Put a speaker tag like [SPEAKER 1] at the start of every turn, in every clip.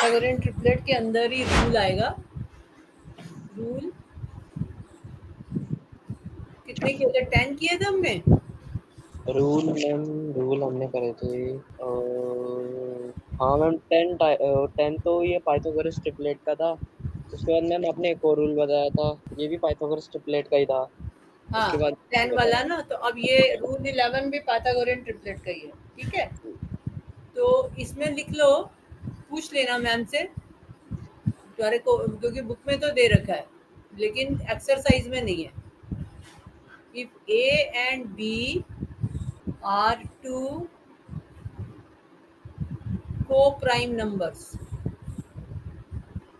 [SPEAKER 1] Pythagorean triplet के अंदर ही rule आएगा। रूल कितने किए थे? 10 किए थे हमने।
[SPEAKER 2] रूल हमने करे थे हाँ मैम 10 तो ये पाइथागोरस ट्रिपलेट का था। उसके बाद मैम आपने एक और रूल बताया था, ये भी पाइथागोरस ट्रिपलेट का ही था।
[SPEAKER 1] हाँ,
[SPEAKER 2] उसके बाद
[SPEAKER 1] 10
[SPEAKER 2] बताया।
[SPEAKER 1] वाला ना, तो अब ये रूल 11 भी पाइथागोरियन ट्रिपलेट का ही है। ठीक है, तो इसमें लिख लो, पूछ लेना मैम से तुम्हारे को, क्योंकि बुक में तो दे रखा है लेकिन एक्सरसाइज में नहीं है। If A and B are two coprime numbers,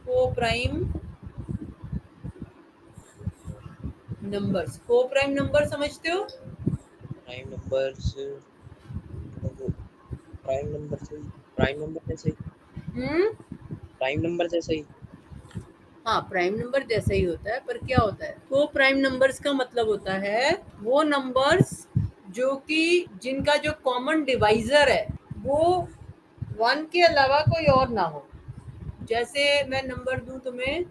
[SPEAKER 1] coprime numbers, coprime number समझते हो?
[SPEAKER 2] प्राइम नंबर्स, प्राइम नंबर से प्राइम नंबर जैसे ही,
[SPEAKER 1] हम्म,
[SPEAKER 2] प्राइम नंबर जैसे ही।
[SPEAKER 1] हाँ, प्राइम नंबर जैसा ही होता है, पर क्या होता है, को प्राइम नंबर्स का मतलब होता है वो नंबर्स जो कि जिनका जो कॉमन डिवाइजर है वो 1 के अलावा कोई और ना हो। जैसे मैं नंबर दूं तुम्हें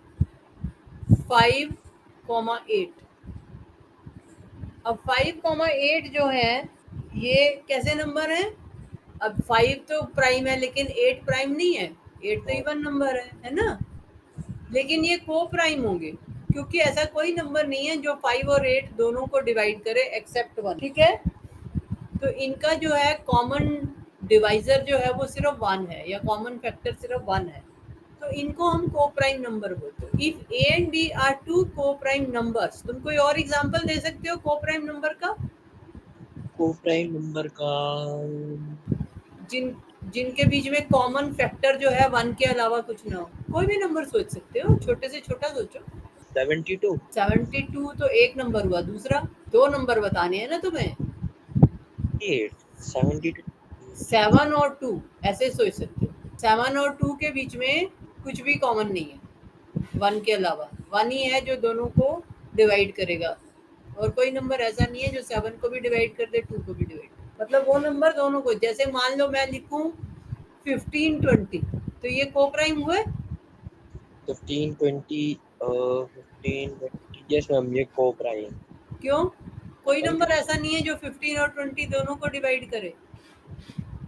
[SPEAKER 1] 5,8। अब 5,8 जो है ये कैसे नंबर है? अब 5 तो प्राइम है लेकिन 8 प्राइम नहीं है। 8 तो
[SPEAKER 2] हाँ,
[SPEAKER 1] इवन नंबर है ना? लेकिन ये को प्राइम होंगे क्योंकि ऐसा कोई नंबर नहीं है जो 5 और 8 दोनों को डिवाइड करे एक्सेप्ट 1। ठीक है, तो इनका जो है कॉमन डिवाइजर जो है वो सिर्फ 1 है, या कॉमन फैक्टर सिर्फ 1 है, तो इनको हम को प्राइम नंबर बोलते हैं। If A and B are two coprime numbers, तुम कोई और एग्जांपल दे सकते हो को प्राइम नंबर का?
[SPEAKER 2] को प्राइम नंबर का
[SPEAKER 1] जिन जिनके बीच में कॉमन फैक्टर जो है 1 के अलावा कुछ ना हो। कोई भी नंबर सोच सकते हो, छोटे से छोटा सोचो।
[SPEAKER 2] 72।
[SPEAKER 1] 72 तो एक नंबर हुआ, दूसरा 2 नंबर बताने हैं ना तुम्हें।
[SPEAKER 2] 72।
[SPEAKER 1] 7 और 2 ऐसे सोच सकते हो। 7 और 2 के बीच में कुछ भी कॉमन नहीं है 1 के अलावा। 1 ही है जो दोनों को डिवाइड करेगा, और कोई नंबर ऐसा नहीं है जो 7 को भी डिवाइड कर दे, 2 को भी डिवाइड। मतलब वो नंबर दोनों को, जैसे मान लो मैं लिखूं 1520, तो ये को प्राइम हुए।
[SPEAKER 2] 1520, 1520, यस मैम ये को प्राइम।
[SPEAKER 1] क्यों? कोई
[SPEAKER 2] मैम
[SPEAKER 1] नंबर ऐसा नहीं है जो 15 और 20 दोनों को डिवाइड करे।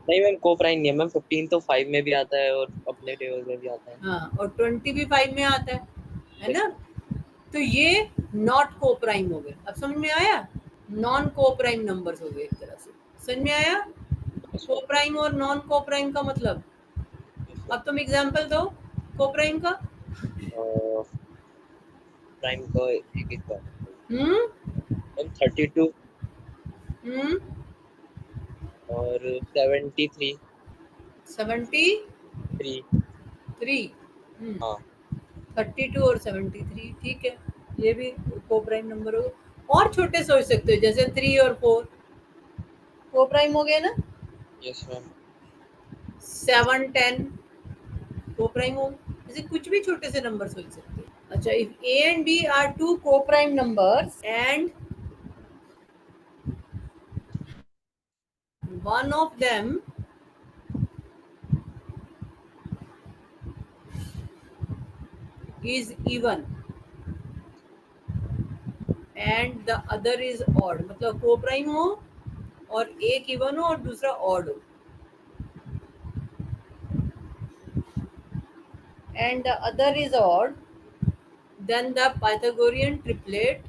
[SPEAKER 2] नहीं मैम को प्राइम नहीं है मैम, 15 तो 5 में भी आता है और अपने टेबल में भी आता है।
[SPEAKER 1] हाँ, और 20 भी 5 में आता है
[SPEAKER 2] यस
[SPEAKER 1] ना? तो ये नॉट को प्राइम हो गए। अब समझ में आया? नॉन को प्राइम नंबर्स हो गए एक तरह से। समझ में आया को
[SPEAKER 2] मैम।
[SPEAKER 1] प्राइम और नॉन को प्राइम का मतलब?
[SPEAKER 2] यस
[SPEAKER 1] अब तुम एग्जांपल दो को प्राइम का।
[SPEAKER 2] मैम, प्राइम का एक एक बार
[SPEAKER 1] हम्म,
[SPEAKER 2] मैम 32
[SPEAKER 1] हम्म,
[SPEAKER 2] और 73।
[SPEAKER 1] 73।
[SPEAKER 2] 3।
[SPEAKER 1] हम्म,
[SPEAKER 2] हाँ
[SPEAKER 1] 32 और 73, ठीक है, ये भी को प्राइम नंबर हो। और छोटे सोच सकते हो, जैसे 3 और 4 को प्राइम हो गए ना।
[SPEAKER 2] Yes ma'am.
[SPEAKER 1] 7 10 को प्राइम हो। जैसे कुछ भी छोटे से नंबर सोच सकते हो। अच्छा, if A and B are two coprime numbers and one of them is even and the other is odd, मतलब को प्राइम हो और एक इवन हो और दूसरा ऑड हो, and the other is odd, then the Pythagorean triplet,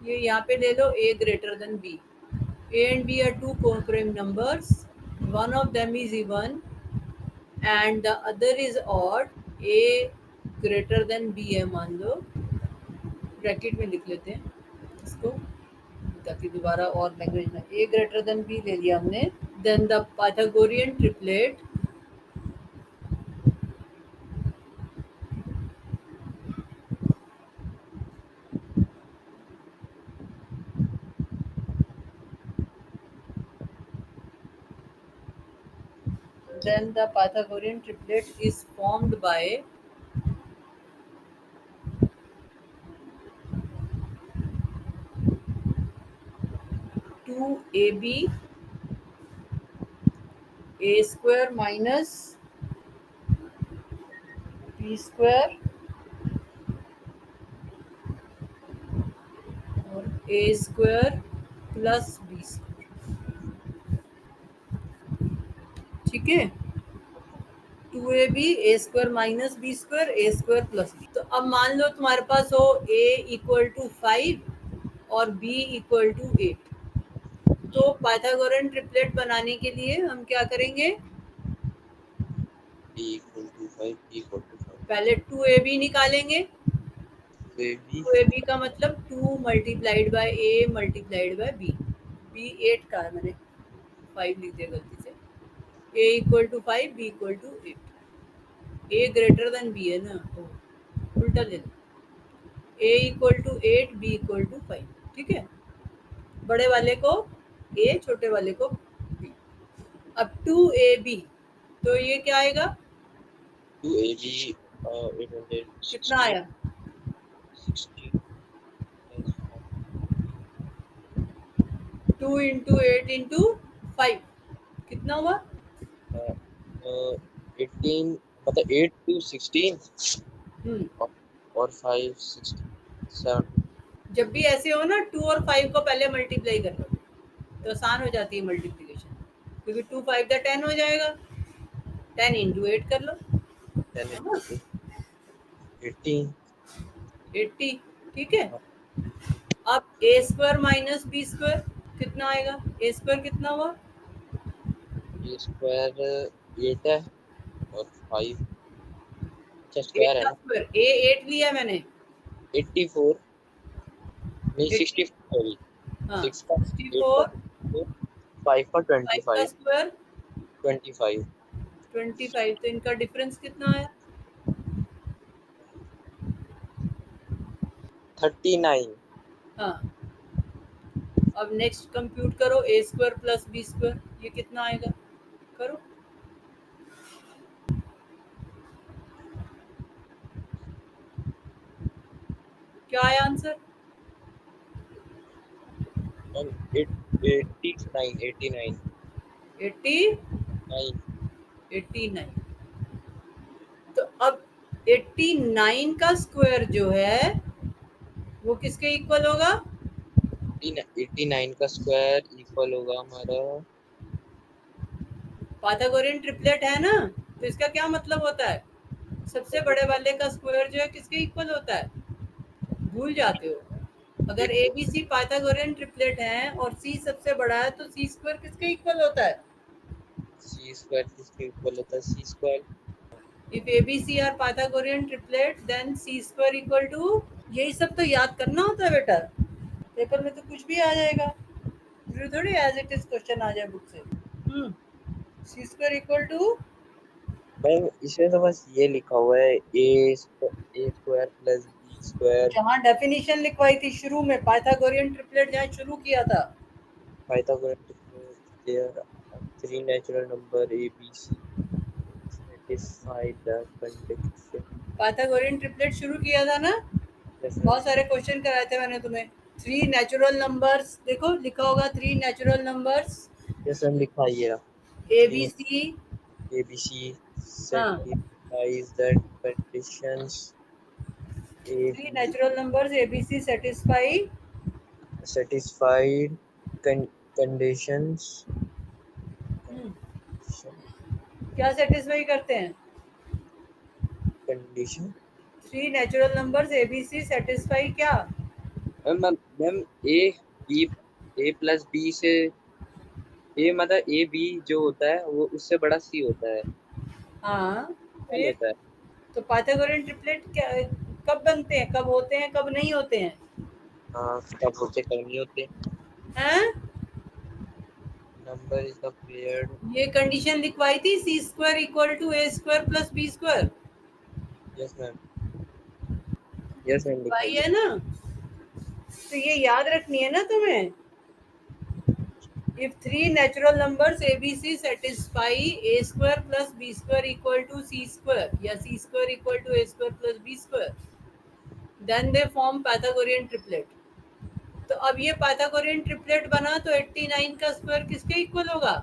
[SPEAKER 1] ये यहाँ पे ले लो a greater than b. A and b are two co-prime numbers, one of them is even and the other is odd. a greater than b है मान लो, bracket में लिख लेते हैं इसको ताकि दोबारा और लैंग्वेज में। a ग्रेटर देन b ले लिया हमने। Then the Pythagorean triplet then the Pythagorean triplet is formed by 2ab a square minus b square और a square plus B square, ठीक है। 2ab a square minus b square a square plus b. तो अब मान लो तुम्हारे पास हो a equal to 5 और b equal to 8। तो पाइथागोरन ट्रिपलेट बनाने के लिए हम क्या करेंगे,
[SPEAKER 2] b equal to 5, b equal to 5,
[SPEAKER 1] पहले 2ab निकालेंगे।
[SPEAKER 2] तो ये भी
[SPEAKER 1] 2ab का मतलब 2 multiplied by a multiplied by b। b 8 का है, मैंने 5 लिख दिया गलती से। a equal to 5, b equal to 8। a greater than b है ना, तो उल्टा ले लो। a equal to 8, b equal to 5, ठीक है। बड़े वाले को a, छोटे वाले को b। अब 2ab, तो ये क्या आएगा,
[SPEAKER 2] 2ab
[SPEAKER 1] कितना
[SPEAKER 2] 816
[SPEAKER 1] आया,
[SPEAKER 2] 16 प्लस
[SPEAKER 1] 2 इंटू 8 इंटू 5 कितना हुआ,
[SPEAKER 2] 18, मतलब 8 to 16
[SPEAKER 1] हम्म।
[SPEAKER 2] और 5 16 7।
[SPEAKER 1] जब भी ऐसे हो ना 2 और 5 को पहले मल्टीप्लाई कर लो तो आसान हो जाती है मल्टीप्लिकेशन, क्योंकि 2 5 का 10 हो जाएगा, 10 इंटू 8 कर लो,
[SPEAKER 2] 10
[SPEAKER 1] है ना,
[SPEAKER 2] into 8 18।
[SPEAKER 1] 80, ठीक है। अब ए स्क्वायर माइनस बी स्क्वायर कितना आएगा, ए स्क्वायर कितना हुआ,
[SPEAKER 2] ये स्क्वायर 8 है और 5, अच्छा
[SPEAKER 1] 8
[SPEAKER 2] स्क्वायर है
[SPEAKER 1] का
[SPEAKER 2] ना,
[SPEAKER 1] स्क्वायर, ए 8 लिया मैंने,
[SPEAKER 2] 84 नहीं
[SPEAKER 1] 80,
[SPEAKER 2] 64, सॉरी
[SPEAKER 1] हाँ
[SPEAKER 2] 6 का 8 का
[SPEAKER 1] 64,
[SPEAKER 2] 64, 5 का
[SPEAKER 1] 5 का
[SPEAKER 2] 25,
[SPEAKER 1] स्क्वायर
[SPEAKER 2] 25
[SPEAKER 1] 25, तो इनका डिफरेंस कितना आया,
[SPEAKER 2] 39।
[SPEAKER 1] हाँ। अब नेक्स्ट कंप्यूट करो, ए स्क्वायर प्लस बी स्क्वायर ये कितना आएगा, करो। क्या आया आंसर,
[SPEAKER 2] और 89 89
[SPEAKER 1] एट्टी
[SPEAKER 2] 9।
[SPEAKER 1] 89। तो अब 89 का स्क्वायर जो है वो किसके इक्वल होगा,
[SPEAKER 2] 89 का स्क्वायर इक्वल होगा हमारा,
[SPEAKER 1] पाइथागोरियन ट्रिपलेट है ना, तो इसका क्या मतलब होता है, सबसे बड़े वाले का स्क्वायर जो है किसके इक्वल होता है, भूल जाते हो। अगर a B c Pythagorean triplet है और सी सबसे बड़ा है तो सी स्क्वायर किसके इक्वल होता है,
[SPEAKER 2] सी स्क्वायर किसके इक्वल होता है, C square.
[SPEAKER 1] If A B C are Pythagorean triplet then C square equal to, यही सब तो याद करना होता है बेटा, पेपर में तो कुछ भी आ जाएगा, जरूरी थोड़ी एज इट इज क्वेश्चन आ जाए बुक से। सी स्क्वायर इक्वल टू,
[SPEAKER 2] मैम इसमें तो बस ये लिखा हुआ है ए स्क्वायर प्लस बी स्क्वायर,
[SPEAKER 1] जहाँ डेफिनेशन लिखवाई थी शुरू में, पाइथागोरियन ट्रिपलेट जहाँ शुरू किया था,
[SPEAKER 2] Pythagoras there three natural number a B c satisfy the condition।
[SPEAKER 1] Pythagorean triplet शुरू किया था ना,
[SPEAKER 2] यस मैम।
[SPEAKER 1] बहुत सारे क्वेश्चन कराए थे मैंने तुम्हें। थ्री नेचुरल नंबर्स, देखो लिखा होगा three natural numbers
[SPEAKER 2] yes ma'am लिखा है ये
[SPEAKER 1] A
[SPEAKER 2] three
[SPEAKER 1] B C,
[SPEAKER 2] A B C
[SPEAKER 1] हाँ,
[SPEAKER 2] satisfies the conditions A
[SPEAKER 1] three
[SPEAKER 2] B
[SPEAKER 1] natural numbers A B C satisfy,
[SPEAKER 2] satisfied conditions
[SPEAKER 1] क्या सेटिस्फाई करते हैं,
[SPEAKER 2] condition।
[SPEAKER 1] Three natural numbers A B C satisfy क्या,
[SPEAKER 2] ma'am ma'am A B A plus B से A मतलब A B जो होता है वो उससे बड़ा सी होता है,
[SPEAKER 1] हाँ,
[SPEAKER 2] क्या
[SPEAKER 1] फिर
[SPEAKER 2] होता है।
[SPEAKER 1] तो पाइथागोरियन ट्रिपलेट क्या, कब बनते हैं, कब होते हैं, कब नहीं होते हैं,
[SPEAKER 2] हाँ कब होते कब नहीं होते।
[SPEAKER 1] हैं,
[SPEAKER 2] नंबर इज द पेयर्ड।
[SPEAKER 1] ये कंडीशन लिखवाई थी C square equal to A square plus B square,
[SPEAKER 2] yes ma'am, yes ma'am
[SPEAKER 1] लिखवाई
[SPEAKER 2] दिखाइए।
[SPEAKER 1] है ना, तो ये याद रखनी है ना तुम्हें। If three natural numbers ABC satisfy a square plus b square equal to c square या c square equal to a square plus b square, then they form Pythagorean triplet। तो अब ये पाइथागोरियन ट्रिपलेट बना तो 89 का square किसके equal होगा,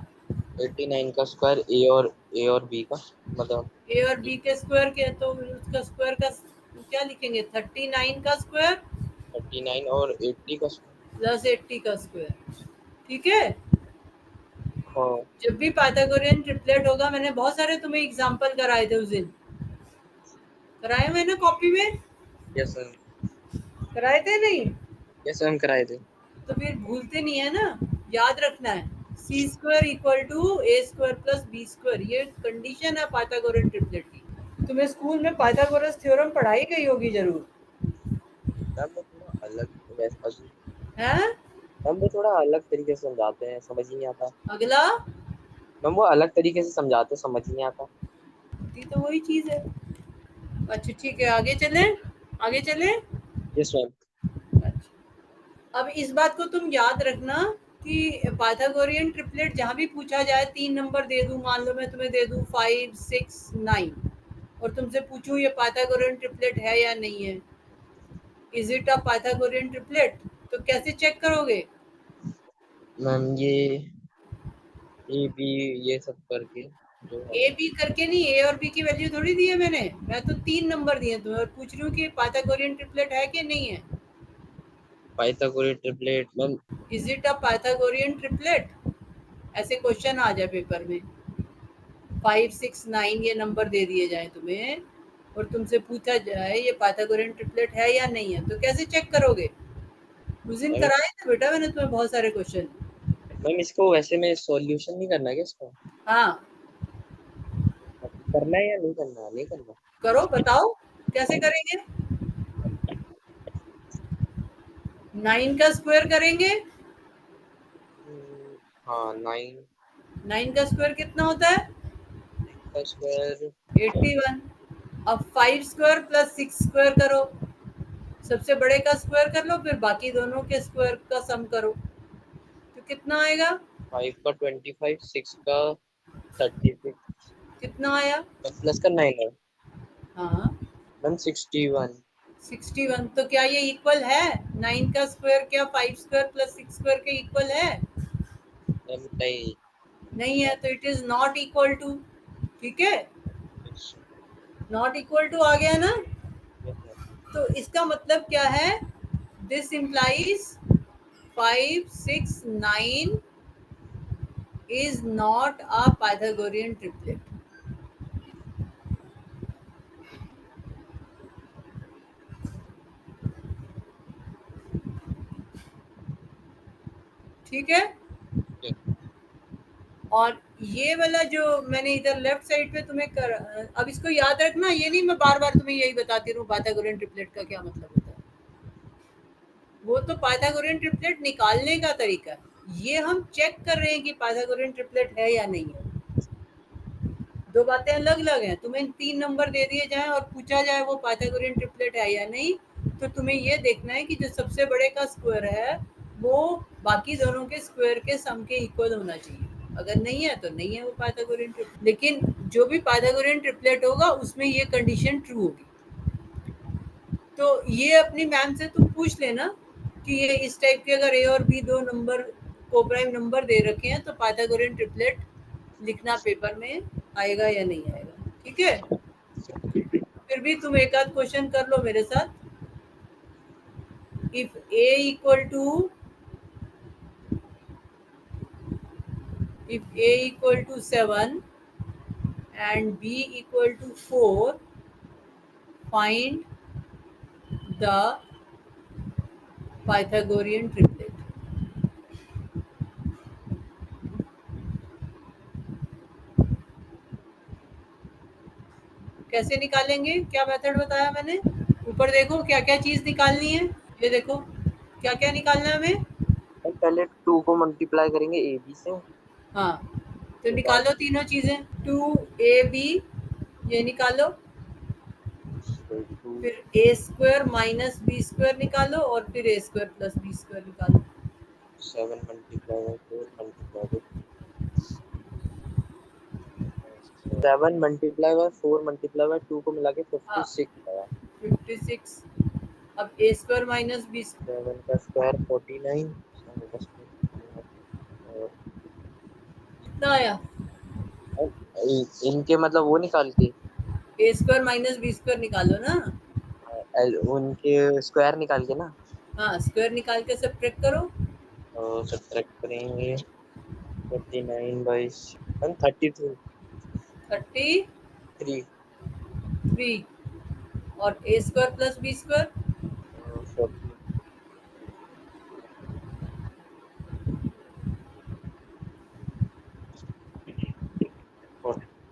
[SPEAKER 2] 89 का स्क्वायर ए और बी का, मतलब
[SPEAKER 1] ए और बी के स्क्वायर के, तो उसका स्क्वायर का क्या लिखेंगे? 39 का स्क्वायर
[SPEAKER 2] 39 और 80 का स्क्वायर।
[SPEAKER 1] प्लस 80 का स्क्वायर। ठीक है।
[SPEAKER 2] हाँ।
[SPEAKER 1] जब भी पाइथागोरियन ट्रिपलेट होगा, मैंने बहुत सारे तुम्हें एग्जांपल कराए थे उस दिन, कराए मैंने कॉपी में,
[SPEAKER 2] यस सर।
[SPEAKER 1] कराए थे नहीं?
[SPEAKER 2] यस मैम, कराए थे।
[SPEAKER 1] तो फिर भूलते नहीं है ना, याद रखना है। C square equal to A square plus B square, ये कंडीशन है पाइथागोरियन ट्रिपलेट की। तुम्हें स्कूल में पाइथागोरस थ्योरम पढ़ाई गई होगी जरूर,
[SPEAKER 2] मैम वो थोड़ा अलग, वैसे अभी
[SPEAKER 1] है?
[SPEAKER 2] मैम वो थोड़ा अलग तरीके से समझाते हैं, समझ ही नहीं आता।
[SPEAKER 1] अगला,
[SPEAKER 2] मैम वो अलग तरीके से समझाते हैं, समझ ही नहीं आता।
[SPEAKER 1] ये तो वही चीज है। अच्छा ठीक है, आगे चलें, आगे चलें।
[SPEAKER 2] Yes ma'am.
[SPEAKER 1] अच्छा, अब इस बात को तुम याद रखना कि पाइथागोरियन ट्रिपलेट जहां भी पूछा जाए, 3 नंबर दे दूं, मान लो मैं तुम्हें दे दूं 5 6 9, और तुमसे पूछूं ये पाइथागोरियन ट्रिपलेट है या नहीं है, is it a Pythagorean triplet, तो कैसे चेक करोगे?
[SPEAKER 2] मैम ये ए बी ये सब करके जो है।
[SPEAKER 1] ए बी करके नहीं, ए और बी की वैल्यू थोड़ी दी है मैंने, मैं तो 3 नंबर दिए तुम्हें और पूछ रही हूँ कि पाइथागोरियन ट्रिपलेट है कि नहीं है।
[SPEAKER 2] Pythagoras triplet ma'am.
[SPEAKER 1] Is it a Pythagorean triplet, ऐसे क्वेश्चन आ जाए पेपर में, 5 6 9 ये नंबर दे दिए जाए तुम्हें और तुमसे पूछा जाए ये पाइथागोरियन ट्रिपलेट है या नहीं है, तो कैसे चेक करोगे? उस दिन
[SPEAKER 2] मैम
[SPEAKER 1] कराए थे बेटा मैंने तुम्हें बहुत सारे क्वेश्चन।
[SPEAKER 2] मैम इसको वैसे में सॉल्यूशन नहीं करना क्या इसका?
[SPEAKER 1] हाँ,
[SPEAKER 2] मतलब करना है या नहीं करना, नहीं करना।
[SPEAKER 1] करो, बताओ कैसे करेंगे। 9 का स्क्वायर करेंगे।
[SPEAKER 2] हाँ 9
[SPEAKER 1] 9 का स्क्वायर कितना होता है?
[SPEAKER 2] का स्क्वायर।
[SPEAKER 1] 81। अब 5 स्क्वायर प्लस 6 स्क्वायर करो, सबसे बड़े का स्क्वायर कर लो, फिर बाकी दोनों के स्क्वायर का सम करो, तो कितना आएगा?
[SPEAKER 2] 5 का 25, 6 का 36,
[SPEAKER 1] कितना आया?
[SPEAKER 2] प्लस का 9 है
[SPEAKER 1] हाँ,
[SPEAKER 2] मैम 61।
[SPEAKER 1] 61। तो क्या ये इक्वल है? 9 का स्क्वायर क्या 5 स्क्वायर प्लस 6 स्क्वायर के इक्वल है?
[SPEAKER 2] मैम नहीं।
[SPEAKER 1] नहीं है, तो it is not equal to. ठीक है, नॉट इक्वल टू आ गया ना?
[SPEAKER 2] Yes ma'am.
[SPEAKER 1] तो इसका मतलब क्या है? This implies 5 6 9 is not a Pythagorean triplet. ठीक है।
[SPEAKER 2] यस
[SPEAKER 1] और ये वाला जो मैंने इधर लेफ्ट साइड पे तुम्हें अब इसको याद रखना, ये नहीं मैं बार बार तुम्हें यही बताती रहूं पाइथागोरियन ट्रिपलेट का क्या मतलब होता है, वो तो पाइथागोरियन ट्रिपलेट निकालने का तरीका है, ये हम चेक कर रहे हैं कि पाइथागोरियन ट्रिपलेट है या नहीं है। दो बातें अलग अलग हैं। तुम्हें 3 नंबर दे दिए जाएं और पूछा जाए वो पाइथागोरियन ट्रिपलेट है या नहीं, तो तुम्हें ये देखना है कि जो सबसे बड़े का स्क्वायर है वो बाकी दोनों के स्क्वायर के सम के इक्वल होना चाहिए, अगर नहीं है तो नहीं है वो पाइथागोरियन ट्रिपलेट। लेकिन जो भी पाइथागोरियन ट्रिपलेट होगा उसमें ये कंडीशन ट्रू होगी। तो ये अपनी मैम से तुम पूछ लेना कि ये इस टाइप के अगर ए और बी दो नंबर को प्राइम नंबर दे रखे हैं तो पाइथागोरियन ट्रिपलेट लिखना पेपर में आएगा या नहीं आएगा। ठीक है, फिर भी तुम एक आध क्वेश्चन कर लो मेरे साथ। If a equal to if a equal to 7 and b equal to 4, find the Pythagorean triplet। कैसे निकालेंगे, क्या मेथड बताया मैंने? ऊपर देखो क्या क्या चीज निकालनी है, ये देखो क्या क्या निकालना है हमें।
[SPEAKER 2] मैम पहले 2 को मल्टीप्लाई करेंगे ए बी से,
[SPEAKER 1] हाँ, तो
[SPEAKER 2] उसके बाद
[SPEAKER 1] निकालो तीनों चीजें, 2ab ये निकालो,
[SPEAKER 2] 2
[SPEAKER 1] फिर ए स्क्वायर माइनस बी स्क्वायर निकालो और फिर ए स्क्वायर प्लस बी स्क्वायर निकालो।
[SPEAKER 2] 7 multiply by 4 multiply by 7 multiply by 4 multiply by 2 को मिला के
[SPEAKER 1] हाँ,
[SPEAKER 2] 56 आया।
[SPEAKER 1] 56। अब ए स्क्वायर माइनस बी,
[SPEAKER 2] 7 का स्क्वायर 49, 7 का स्क्वायर
[SPEAKER 1] कितना आया?
[SPEAKER 2] इनके मतलब वो निकाल के
[SPEAKER 1] ए स्क्वायर माइनस बी स्क्वायर निकालो ना।
[SPEAKER 2] उनके स्क्वायर निकाल के ना।
[SPEAKER 1] हाँ, स्क्वायर निकाल के सब्ट्रैक्ट करो।
[SPEAKER 2] तो सब्ट्रैक्ट करेंगे 49/32
[SPEAKER 1] 33
[SPEAKER 2] 3
[SPEAKER 1] और a square plus B square
[SPEAKER 2] 40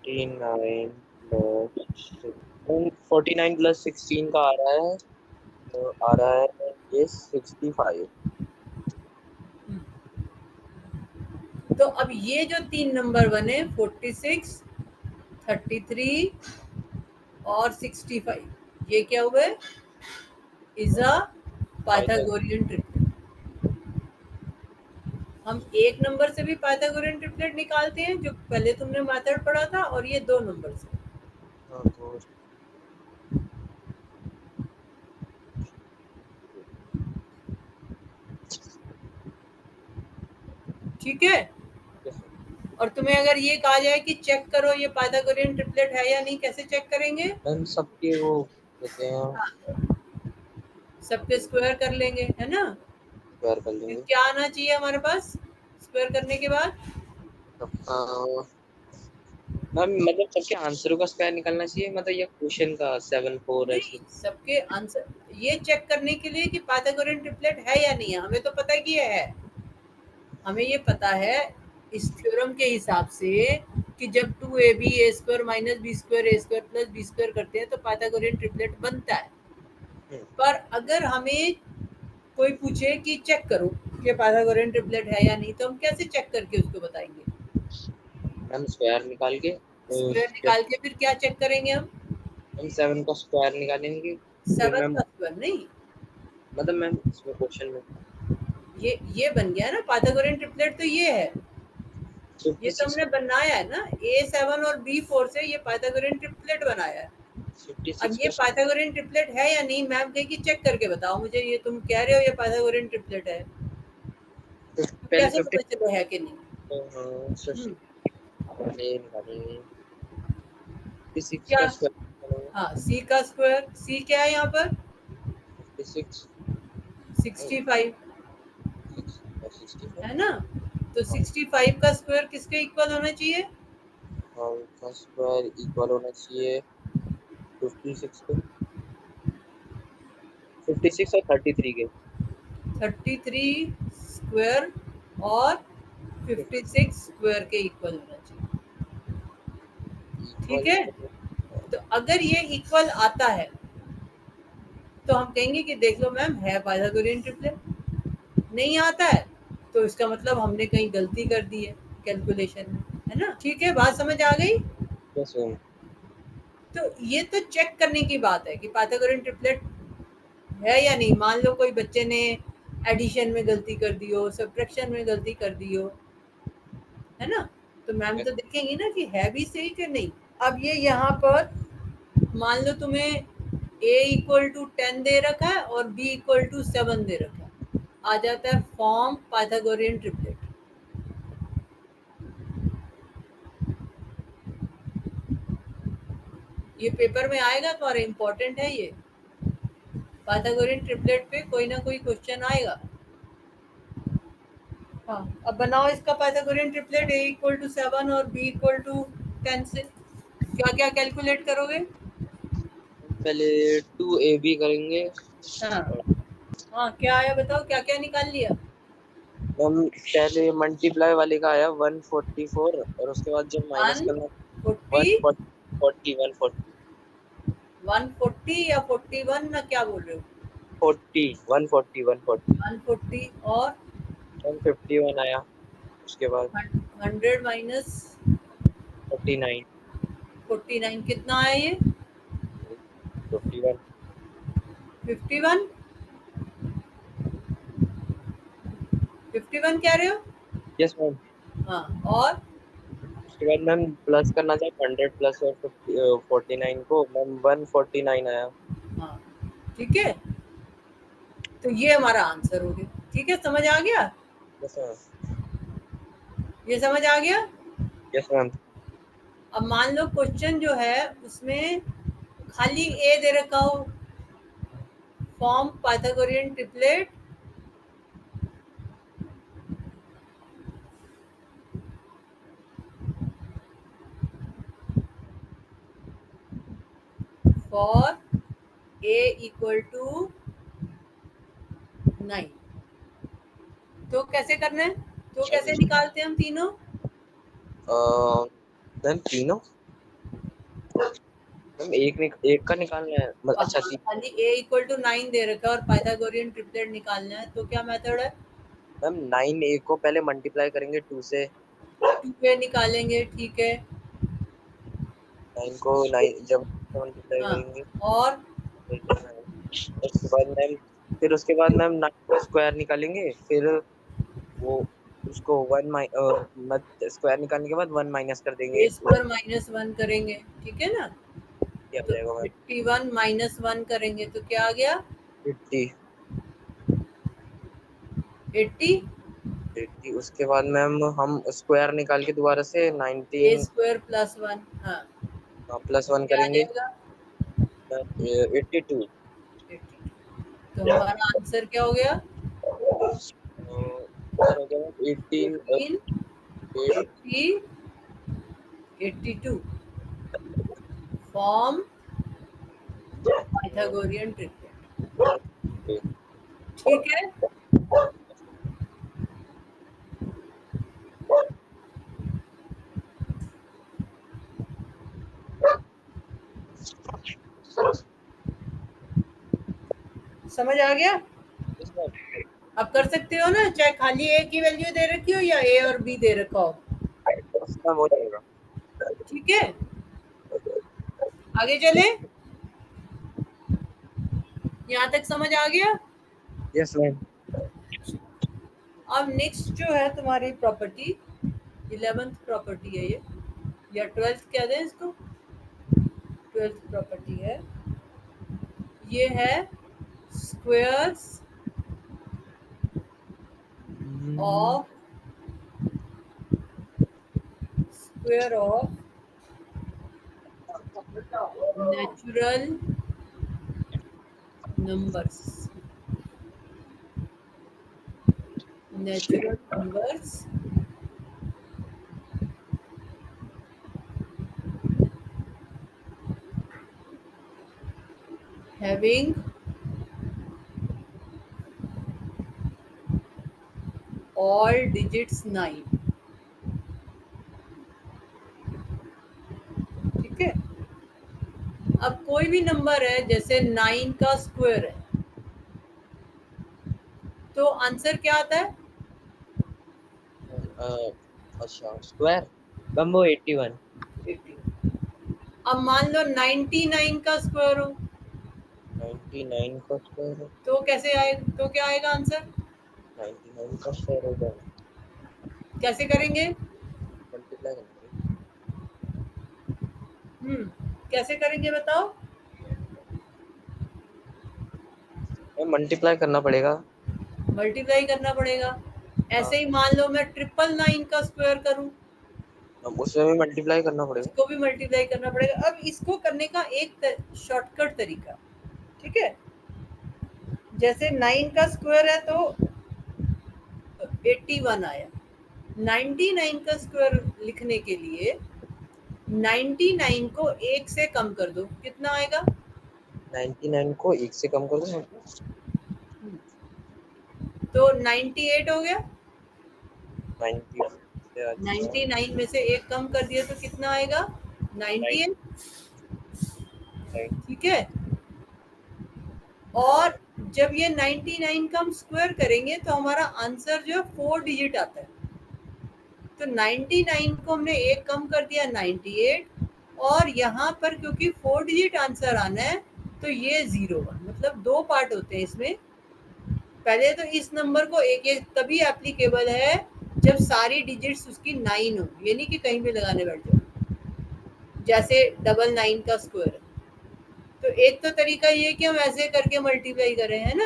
[SPEAKER 2] 49 49 + 16 का आ रहा है। तो आ रहा है ये 65।
[SPEAKER 1] तो अब ये जो तीन नंबर बने 46, 33 और 65, ये क्या हुए? Is a Pythagorean triplet. हम एक नंबर से भी पाइथागोरियन ट्रिपलेट निकालते हैं, जो पहले तुमने मेथड पढ़ा था, और ये दो नंबर से।
[SPEAKER 2] तो
[SPEAKER 1] ठीक है। और तुम्हें अगर ये कहा जाए कि चेक करो ये पाइथागोरियन ट्रिपलेट है या नहीं, कैसे चेक करेंगे?
[SPEAKER 2] मैम सबके वो देते हैं,
[SPEAKER 1] सबके स्क्वायर कर लेंगे, है ना?
[SPEAKER 2] स्क्वायर कर
[SPEAKER 1] फिर
[SPEAKER 2] लेंगे
[SPEAKER 1] क्या आना चाहिए हमारे पास स्क्वायर करने के बाद?
[SPEAKER 2] सबका। मैम मतलब सबके आंसरों का स्क्वायर निकालना चाहिए, मतलब ये क्वेश्चन का 7 4
[SPEAKER 1] नहीं,
[SPEAKER 2] ऐसे।
[SPEAKER 1] सबके आंसर ये चेक करने के लिए कि पाइथागोरियन ट्रिपलेट है या नहीं है। हमें तो पता है कि ये है, हमें ये पता है इस थ्योरम के हिसाब से कि जब 2ab a square minus b square a square plus B square करते हैं तो पाइथागोरियन ट्रिपलेट बनता है। पर अगर हमें कोई पूछे कि चेक करो कि पाइथागोरियन ट्रिपलेट है या नहीं, तो हम कैसे चेक करके उसको बताएंगे?
[SPEAKER 2] मैम स्क्वायर निकाल के
[SPEAKER 1] स्क्वायर निकाल के फिर क्या चेक करेंगे हम?
[SPEAKER 2] मैम 7 का स्क्वायर निकालेंगे। फिर
[SPEAKER 1] 7
[SPEAKER 2] मैम
[SPEAKER 1] का स्क्वायर नहीं,
[SPEAKER 2] मतलब मैम इसमें क्वेश्चन में
[SPEAKER 1] ये बन गया ना पाइथागोरियन ट्रिपलेट, तो ये है। ये
[SPEAKER 2] 56
[SPEAKER 1] तुमने बनाया है ना, A7 और B4 से ये पाइथागोरियन ट्रिपलेट बनाया है। अब
[SPEAKER 2] 56
[SPEAKER 1] ये
[SPEAKER 2] का
[SPEAKER 1] पाइथागोरियन ट्रिपलेट है या नहीं, मैम कहेगी चेक करके बताओ मुझे, ये तुम कह रहे हो ये पाइथागोरियन ट्रिपलेट है, तो
[SPEAKER 2] पहले
[SPEAKER 1] कैसे
[SPEAKER 2] 50।
[SPEAKER 1] पता चलो है कि नहीं?
[SPEAKER 2] हाँ 50
[SPEAKER 1] हम्म,
[SPEAKER 2] निकालेंगे 56
[SPEAKER 1] क्या?
[SPEAKER 2] का स्क्वायर निकालेंगे।
[SPEAKER 1] हाँ, C का स्क्वायर, C क्या है यहाँ पर?
[SPEAKER 2] 56
[SPEAKER 1] 65,
[SPEAKER 2] 65
[SPEAKER 1] है ना? तो 65 का स्क्वायर किसके इक्वल होना चाहिए?
[SPEAKER 2] और का स्क्वायर इक्वल होना चाहिए 56 के, 56 और 33 के।
[SPEAKER 1] 33 स्क्वायर और 56 स्क्वायर के इक्वल होना चाहिए। ठीक
[SPEAKER 2] इक्वल
[SPEAKER 1] है। तो अगर ये इक्वल आता है तो हम कहेंगे कि देख लो मैम है पाइथागोरियन ट्रिपलेट। नहीं आता है तो इसका मतलब हमने कहीं गलती कर दी है कैलकुलेशन में, है ना? ठीक है, बात समझ आ गई?
[SPEAKER 2] Yes ma'am.
[SPEAKER 1] तो ये तो चेक करने की बात है कि पाइथागोरियन ट्रिपलेट है या नहीं। मान लो कोई बच्चे ने एडिशन में गलती कर दी हो, सब्ट्रैक्शन में गलती कर दी हो, है ना? तो मैम तो देखेंगी ना कि है भी सही कि नहीं। अब ये यहाँ पर मान लो तुम्हें a इक्वल टू 10 दे रखा है और b इक्वल टू 7 दे रखा है, आ जाता है फॉर्म पाइथागोरियन ट्रिपलेट। ये पेपर में आएगा, तुम्हारा इंपॉर्टेंट है ये। पाइथागोरियन ट्रिपलेट पे कोई ना कोई क्वेश्चन आएगा। हाँ, अब बनाओ इसका Pythagorean triplet a equal to 7 और b इक्वल टू 10 से क्या क्या कैलकुलेट करोगे?
[SPEAKER 2] पहले 2ab करेंगे।
[SPEAKER 1] हाँ हाँ, क्या आया बताओ, क्या क्या निकाल लिया?
[SPEAKER 2] हम पहले मल्टीप्लाई वाले का आया 144 और उसके बाद जब माइनस करना
[SPEAKER 1] 140,
[SPEAKER 2] 140 140
[SPEAKER 1] 140 या 41 ना, क्या बोल रहे हो?
[SPEAKER 2] 40 140 140
[SPEAKER 1] 140 और
[SPEAKER 2] 151 आया। उसके बाद
[SPEAKER 1] 100 माइनस
[SPEAKER 2] 49
[SPEAKER 1] 49 कितना आया ये?
[SPEAKER 2] 51।
[SPEAKER 1] 51, 51 कह रहे हो?
[SPEAKER 2] Yes ma'am.
[SPEAKER 1] हाँ, और
[SPEAKER 2] उसके बाद मैम प्लस करना चाहे 100 प्लस और 49 को मैम 149 आया।
[SPEAKER 1] हाँ, ठीक है। तो ये हमारा आंसर हो गया। ठीक है, समझ आ गया?
[SPEAKER 2] Yes ma'am.
[SPEAKER 1] ये समझ आ गया?
[SPEAKER 2] Yes ma'am.
[SPEAKER 1] अब मान लो क्वेश्चन जो है उसमें खाली ए दे रखा हो, form Pythagorean triplet for a equal to 9। तो कैसे करना है, तो कैसे निकालते हैं हम तीनों?
[SPEAKER 2] मैम तीनों, मैम एक का निकालना है अच्छा
[SPEAKER 1] खाली ए इक्वल टू 9 दे रखा है और पाइथागोरियन ट्रिपलेट निकालना है, तो क्या मेथड है?
[SPEAKER 2] मैम 9 ए को पहले मल्टीप्लाई करेंगे 2 से।
[SPEAKER 1] 2 पे निकालेंगे, ठीक है।
[SPEAKER 2] 9 को 9 जब मल्टीप्लाई
[SPEAKER 1] हाँ,
[SPEAKER 2] करेंगे
[SPEAKER 1] और
[SPEAKER 2] उसके बाद मैम, फिर उसके बाद मैम 9 का स्क्वायर निकालेंगे, फिर वो उसको स्क्वायर निकालने के बाद 1 माइनस कर देंगे।
[SPEAKER 1] ए स्क्वायर माइनस 1 करेंगे, ठीक है ना?
[SPEAKER 2] क्या हो
[SPEAKER 1] तो
[SPEAKER 2] जाएगा मैम?
[SPEAKER 1] 81 माइनस 1 करेंगे तो क्या आ गया?
[SPEAKER 2] 50।
[SPEAKER 1] 80।
[SPEAKER 2] 80 उसके बाद मैम हम स्क्वायर निकाल के दोबारा से
[SPEAKER 1] ए
[SPEAKER 2] 19
[SPEAKER 1] स्क्वायर प्लस 1, हाँ,
[SPEAKER 2] प्लस
[SPEAKER 1] तो
[SPEAKER 2] 1
[SPEAKER 1] क्या आ
[SPEAKER 2] करेंगे।
[SPEAKER 1] जाएगा?
[SPEAKER 2] 82।
[SPEAKER 1] 82। तो हमारा आंसर क्या हो गया?
[SPEAKER 2] सर हो गया 18
[SPEAKER 1] 15,
[SPEAKER 2] 8।
[SPEAKER 1] 80, 82 फॉर्म पाइथागोरियन ट्रिपलेट, ठीक है। समझ आ गया? अब कर सकते हो ना, चाहे खाली ए की वैल्यू दे रखी हो या ए और बी दे रखा हो,
[SPEAKER 2] हो जाएगा।
[SPEAKER 1] ठीक है। आगे चले, यहाँ तक समझ आ गया?
[SPEAKER 2] Yes ma'am.
[SPEAKER 1] अब नेक्स्ट जो है तुम्हारी प्रॉपर्टी, 11th प्रॉपर्टी है ये, या 12th कह दें इसको, 12th प्रॉपर्टी है ये, है squares of square of natural numbers, natural numbers having all digits 9, ठीक है। अब कोई भी नंबर है, जैसे 9 का स्क्वायर है, तो आंसर क्या आता है?
[SPEAKER 2] अच्छा स्क्वायर मैम वो 81।
[SPEAKER 1] 80। अब मान लो 99 का स्क्वायर हो,
[SPEAKER 2] 99 का स्क्वायर है।
[SPEAKER 1] तो कैसे आए, तो क्या आएगा आंसर?
[SPEAKER 2] 99 का स्क्वायर होगा,
[SPEAKER 1] कैसे करेंगे?
[SPEAKER 2] मल्टीप्लाई करेंगे।
[SPEAKER 1] कैसे करेंगे बताओ?
[SPEAKER 2] मल्टीप्लाई करना पड़ेगा।
[SPEAKER 1] मल्टीप्लाई करना पड़ेगा।
[SPEAKER 2] हाँ
[SPEAKER 1] ऐसे ही मान लो मैं 999 का स्क्वायर करूं,
[SPEAKER 2] हम उसमें भी मल्टीप्लाई करना पड़ेगा।
[SPEAKER 1] उसको भी मल्टीप्लाई करना पड़ेगा। अब इसको करने का एक शॉर्टकट तरीका, ठीक है। जैसे 9 का स्क्वायर है तो 81 आया, 99 का स्क्वायर लिखने के लिए 99 को 1 से कम कर दो, कितना आएगा?
[SPEAKER 2] 99 को 1 से कम कर दो,
[SPEAKER 1] तो 98 हो गया।
[SPEAKER 2] 90 से अच्छा
[SPEAKER 1] 99 में से 1 कम कर दिया तो कितना आएगा? 98,
[SPEAKER 2] 99।
[SPEAKER 1] ठीक है। और जब ये 99 का हम स्क्वायर करेंगे तो हमारा आंसर जो है 4 डिजिट आता है। तो 99 को हमने 1 कम कर दिया, 98, और यहाँ पर क्योंकि 4 डिजिट आंसर आना है तो ये 01, मतलब 2 पार्ट होते हैं इसमें। पहले तो इस नंबर को एक एक तभी एप्लीकेबल है जब सारी डिजिट्स उसकी 9 हो, ये नहीं कि कहीं भी लगाने बैठ जाओ, जैसे 99 का स्क्वायर है। तो एक तो तरीका ये कि हम ऐसे करके मल्टीप्लाई करें, है ना।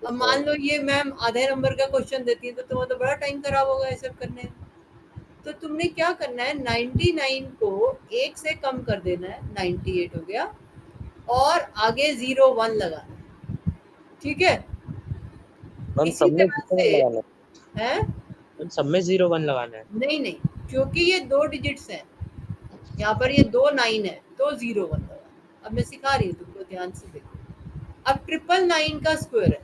[SPEAKER 1] अब मान लो ये मैम आधे नंबर का क्वेश्चन देती है तो तुम्हें तो बड़ा टाइम खराब होगा ये सब करने में। तो तुमने क्या करना है, 99 को 1 से कम कर देना है, 98 हो गया, और आगे 0 1 लगाना है, ठीक है।
[SPEAKER 2] मैम
[SPEAKER 1] इसी
[SPEAKER 2] सब में
[SPEAKER 1] तरह
[SPEAKER 2] 0 1
[SPEAKER 1] से
[SPEAKER 2] लगाना
[SPEAKER 1] है,
[SPEAKER 2] है? मैम सब में 0 1 लगाना है?
[SPEAKER 1] नहीं नहीं, क्योंकि ये 2 डिजिट्स हैं, यहाँ पर ये 2 9 है, तो 0 1 लगाना। अब मैं सिखा रही हूँ तुमको, ध्यान से देखो। अब 999 का स्क्वायर है,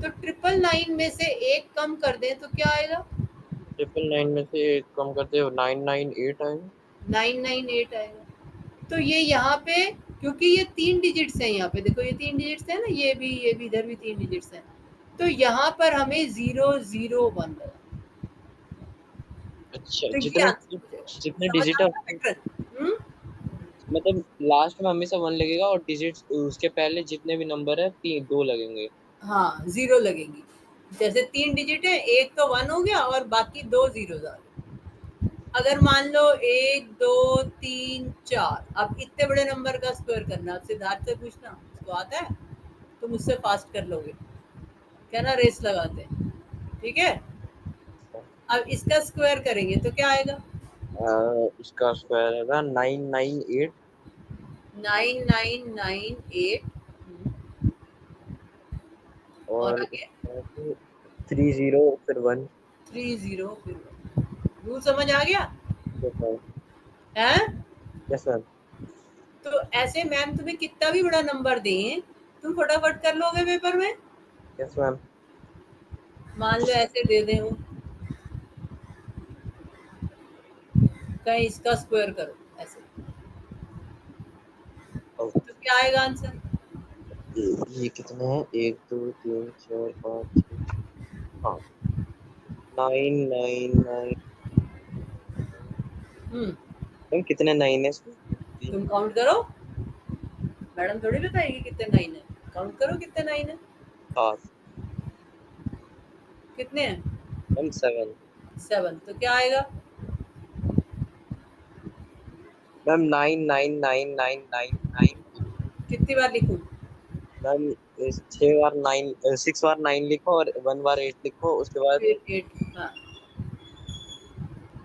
[SPEAKER 1] तो 999 में से 1 कम कर दें तो क्या आएगा?
[SPEAKER 2] 999 में से 1 कम करते हो 998 आएगा।
[SPEAKER 1] 998 आएगा। तो ये यहाँ पे, क्योंकि ये 3 डिजिट्स हैं, यहाँ पे देखो ये 3 डिजिट्स है ना, ये भी इधर भी 3 डिजिट्स हैं, तो यहाँ पर हमें 001 लगा।
[SPEAKER 2] अच्छा,
[SPEAKER 1] तो ये
[SPEAKER 2] जितने
[SPEAKER 1] आंसर हो जाएगा।
[SPEAKER 2] जितने
[SPEAKER 1] समझ आ
[SPEAKER 2] डिजिट है
[SPEAKER 1] गया पैटर्न?
[SPEAKER 2] मतलब लास्ट में हमेशा 1 लगेगा और डिजिट उसके पहले जितने भी नंबर है 2 लगेंगे।
[SPEAKER 1] हाँ, 0 लगेंगी। जैसे 3 डिजिट है, एक तो 1 हो गया और बाकी 2 ज़ीरोज़ आ गए। अगर मान लो 1 2 3 4, अब इतने बड़े नंबर का स्क्वायर करना, अब सिद्धार्थ से पूछना, उसको आता है, तुम उससे फास्ट कर लोगे, क्या ना, रेस लगाते हैं, ठीक है। अब इसका स्क्वायर करेंगे तो क्या आएगा?
[SPEAKER 2] इसका स्क्वायर है 998
[SPEAKER 1] 9998, और
[SPEAKER 2] और
[SPEAKER 1] आगे
[SPEAKER 2] उसके बाद 30 फिर 1।
[SPEAKER 1] 30 फिर 1। रूल समझ आ गया
[SPEAKER 2] यस मैम।
[SPEAKER 1] है?
[SPEAKER 2] Yes ma'am.
[SPEAKER 1] तो ऐसे मैम तुम्हें कितना भी बड़ा नंबर दें, तुम फटाफट कर लोगे पेपर में।
[SPEAKER 2] Yes ma'am.
[SPEAKER 1] मान लो ऐसे दे दें वो, कहीं इसका स्क्वायर करो ऐसे, तो क्या आएगा आंसर?
[SPEAKER 2] ये कितने हैं? 1 2 3 4 5 6। हाँ, 999।
[SPEAKER 1] हम्म,
[SPEAKER 2] मैम कितने 9 है इसमें?
[SPEAKER 1] तुम काउंट करो, मैडम थोड़ी बताएगी कितने 9 है, काउंट करो कितने 9 है,
[SPEAKER 2] 7।
[SPEAKER 1] कितने हैं?
[SPEAKER 2] मैम 7।
[SPEAKER 1] 7, तो क्या आएगा?
[SPEAKER 2] मैम 9999999।
[SPEAKER 1] कितनी बार लिखूं?
[SPEAKER 2] मैम 6 बार 9, 6 बार 9 लिखो और 1 बार 8 लिखो उसके बाद।
[SPEAKER 1] फिर 8, हाँ।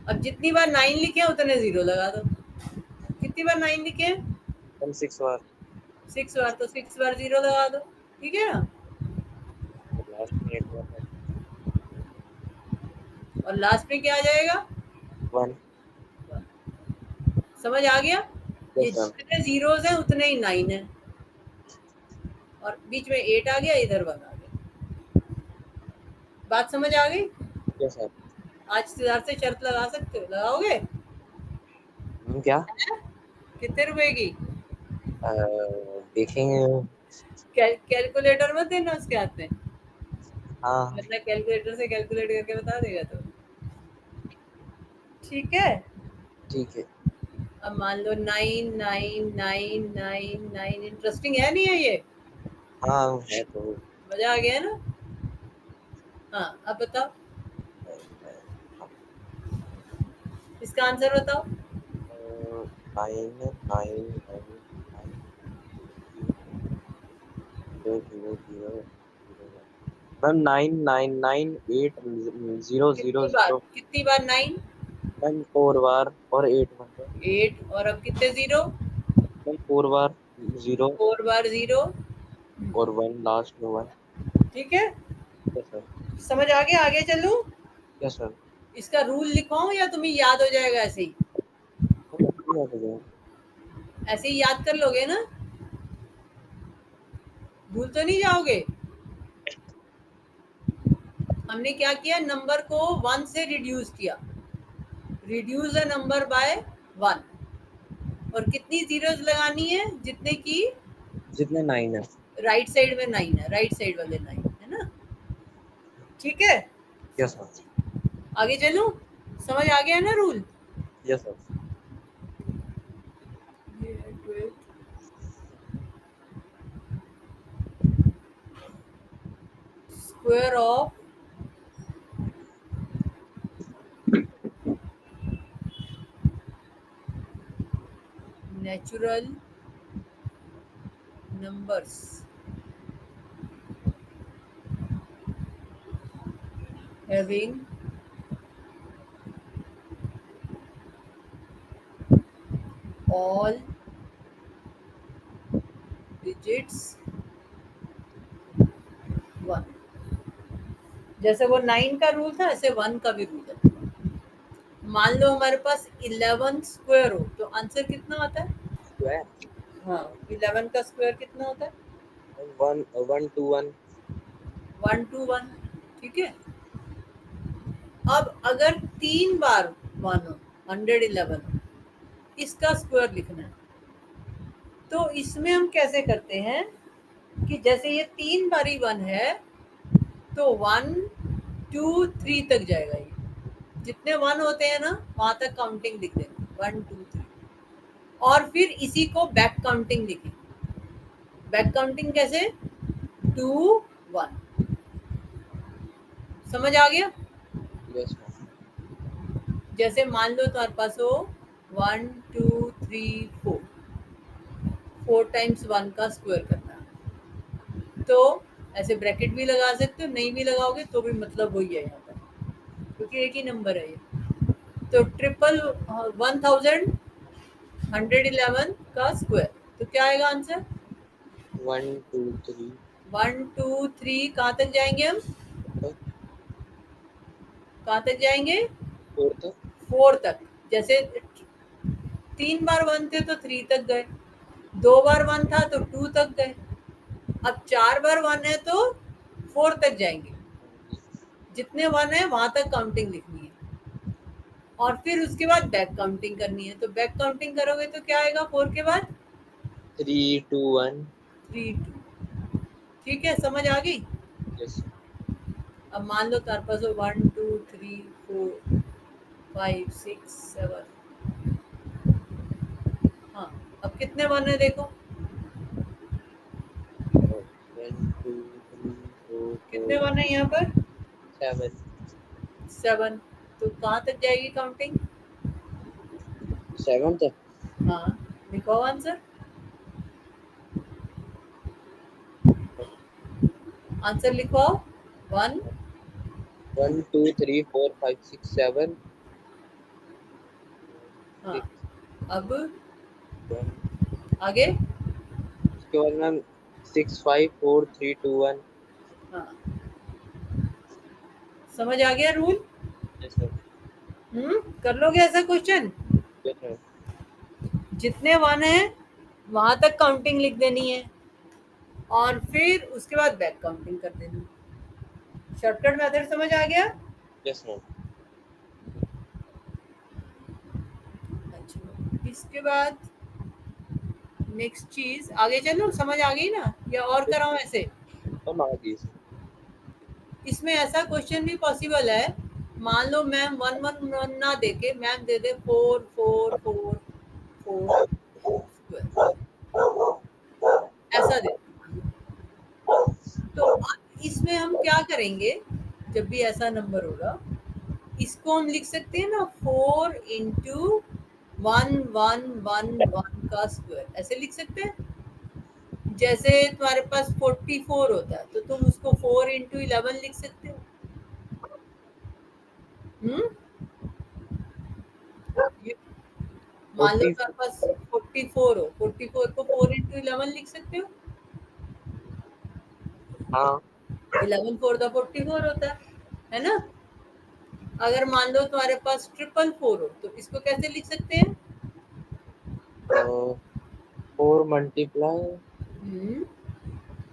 [SPEAKER 1] अब जितनी बार 9 लिखे हैं उतने 0 लगा दो। कितनी बार 9 लिखे हैं?
[SPEAKER 2] मैम 6 बार।
[SPEAKER 1] 6 बार, तो 6 बार 0 लगा दो, ठीक है ना।
[SPEAKER 2] लास्ट में 8 बार
[SPEAKER 1] और लास्ट में क्या आ जाएगा?
[SPEAKER 2] 1।
[SPEAKER 1] समझ आ गया? ये
[SPEAKER 2] यस मैम।
[SPEAKER 1] जितने जीरोज हैं उतने ही 9 है, और बीच में 8 आ गया, इधर 1 आ गया। बात समझ आ गई?
[SPEAKER 2] Yes ma'am.
[SPEAKER 1] आज सिद्धार्थ से शर्त लगा सकते हो, लगाओगे?
[SPEAKER 2] क्या?
[SPEAKER 1] कितने रुपए की?
[SPEAKER 2] देखेंगे।
[SPEAKER 1] कैलकुलेटर मत देना उसके हाथ में,
[SPEAKER 2] हाँ।
[SPEAKER 1] वरना कैलकुलेटर से कैलकुलेट करके बता देगा तो, ठीक है।
[SPEAKER 2] ठीक है।
[SPEAKER 1] अब मान लो 99999, इंटरेस्टिंग है नहीं है ये?
[SPEAKER 2] हाँ है तो।
[SPEAKER 1] मजा आ गया है ना? हाँ, अब बताओ, इसका आंसर बताओ।
[SPEAKER 2] 99999 मैम 9998000।
[SPEAKER 1] कितनी बार 9?
[SPEAKER 2] मैम 4 बार और 8 बार।
[SPEAKER 1] 8, और अब कितने 0?
[SPEAKER 2] मैम 4 बार 0
[SPEAKER 1] 4 बार 0,
[SPEAKER 2] और 1 लास्ट में 1।
[SPEAKER 1] ठीक है।
[SPEAKER 2] Yes sir.
[SPEAKER 1] समझ आ गया? आगे चलूं?
[SPEAKER 2] Yes sir.
[SPEAKER 1] इसका रूल लिखवाऊं या तुम्हें याद हो जाएगा ऐसे ही? ऐसे ही याद कर लोगे ना? भूल तो नहीं जाओगे? हमने क्या किया, नंबर को 1 से रिड्यूस किया, रिड्यूस अ नंबर बाय 1, और कितनी जीरोस लगानी है? जितने की
[SPEAKER 2] जितने 9 है।
[SPEAKER 1] राइट साइड में 9 है, राइट साइड वाले 9 है ना, ठीक है।
[SPEAKER 2] Yes sir.
[SPEAKER 1] आगे चलूं? समझ आ गया ना rule?
[SPEAKER 2] Yes sir.
[SPEAKER 1] Square of natural numbers having all digits 1। जैसे वो 9 का रूल था, ऐसे 1 का भी रूल है। मान लो हमारे पास 11 स्क्वायर हो, तो आंसर कितना आता है?
[SPEAKER 2] स्क्वायर
[SPEAKER 1] हाँ, 11 का स्क्वायर कितना होता है?
[SPEAKER 2] 1
[SPEAKER 1] 1 to 1। ठीक है। अब अगर 3 बार 1 हो, 111, इसका स्क्वायर लिखना है। तो इसमें हम कैसे करते हैं कि जैसे ये 3 बारी 1 है, तो 1 2 3 तक जाएगा। ये जितने 1 होते हैं ना, वहां तक काउंटिंग लिख देंगे, 1 2 3। और फिर इसी को बैक काउंटिंग लिखें। बैक काउंटिंग कैसे? 2 1। समझ आ गया?
[SPEAKER 2] Yes ma'am.
[SPEAKER 1] जैसे मान लो तुम्हारे पास हो 1 2 3 4, 4 टाइम्स 1 का स्क्वायर करना है। तो ऐसे ब्रैकेट भी लगा सकते हो, नहीं भी लगाओगे तो भी मतलब वही है यहाँ पर, क्योंकि एक ही नंबर है ये। तो 1111 का स्क्वायर, तो क्या आएगा आंसर?
[SPEAKER 2] 1 2 3
[SPEAKER 1] 1 2 3 कहाँ तक जाएंगे हम? कहाँ तक जाएंगे?
[SPEAKER 2] 4 तक।
[SPEAKER 1] 4 तक। जैसे 3 बार 1 थे तो 3 तक गए, 2 बार 1 था तो 2 तक गए। अब 4 बार 1 है तो 4 तक जाएंगे। जितने 1 है वहां तक काउंटिंग लिखनी है, और फिर उसके बाद बैक काउंटिंग करनी है। तो बैक काउंटिंग करोगे तो क्या आएगा 4 के बाद?
[SPEAKER 2] 3 2 1।
[SPEAKER 1] 3 2। ठीक है, समझ आ गई?
[SPEAKER 2] यस।
[SPEAKER 1] अब मान लो तार पास 1 2 3 4 5 6 7। हाँ, अब कितने 1 है देखो?
[SPEAKER 2] 1 2 3 4
[SPEAKER 1] कितने
[SPEAKER 2] 5
[SPEAKER 1] 1 है यहाँ पर?
[SPEAKER 2] 7
[SPEAKER 1] 7। तो कहाँ तक जाएगी काउंटिंग?
[SPEAKER 2] 7 तक।
[SPEAKER 1] हाँ, लिखो आंसर। आंसर लिखो। 1।
[SPEAKER 2] 1 2 3 4 5 6 7
[SPEAKER 1] हाँ,
[SPEAKER 2] 6
[SPEAKER 1] अब
[SPEAKER 2] 1।
[SPEAKER 1] आगे।
[SPEAKER 2] उसके बाद मैम 6 5 4 3 2 1।
[SPEAKER 1] हाँ, समझ आ गया रूल?
[SPEAKER 2] Yes ma'am.
[SPEAKER 1] कर लोगे ऐसा क्वेश्चन?
[SPEAKER 2] Yes ma'am.
[SPEAKER 1] जितने 1 है वहां तक काउंटिंग लिख देनी है, और फिर उसके बाद बैक काउंटिंग कर देनी है। शॉर्टकट मेथड समझ आ गया?
[SPEAKER 2] Yes ma'am.
[SPEAKER 1] अच्छा, इसके बाद नेक्स्ट चीज आगे चलो, समझ आ गई ना, या और कराऊं ऐसे?
[SPEAKER 2] हम आ गई।
[SPEAKER 1] इसमें ऐसा क्वेश्चन भी पॉसिबल है। मान लो मैम 1 1 ना देके मैम दे दे 4 4 4 4 स्क्वायर, ऐसा दे। तो अब इसमें हम क्या करेंगे? जब भी ऐसा नंबर होगा, इसको हम लिख सकते हैं ना 4 इंटू 1 1 1 1 का स्क्वायर, ऐसे लिख सकते हैं। जैसे तुम्हारे पास 44 होता है, तो तुम उसको 4 इंटू 11 लिख सकते हो। हम्म ये मान लो
[SPEAKER 2] 40।
[SPEAKER 1] तुम्हारे पास 44 हो, 44 को 4 इंटू 11 लिख सकते हो।
[SPEAKER 2] हाँ।
[SPEAKER 1] 11 4 का 44 होता है ना? अगर मान लो तुम्हारे पास 444 हो, तो इसको कैसे लिख सकते हैं?
[SPEAKER 2] 4 मल्टीप्लाई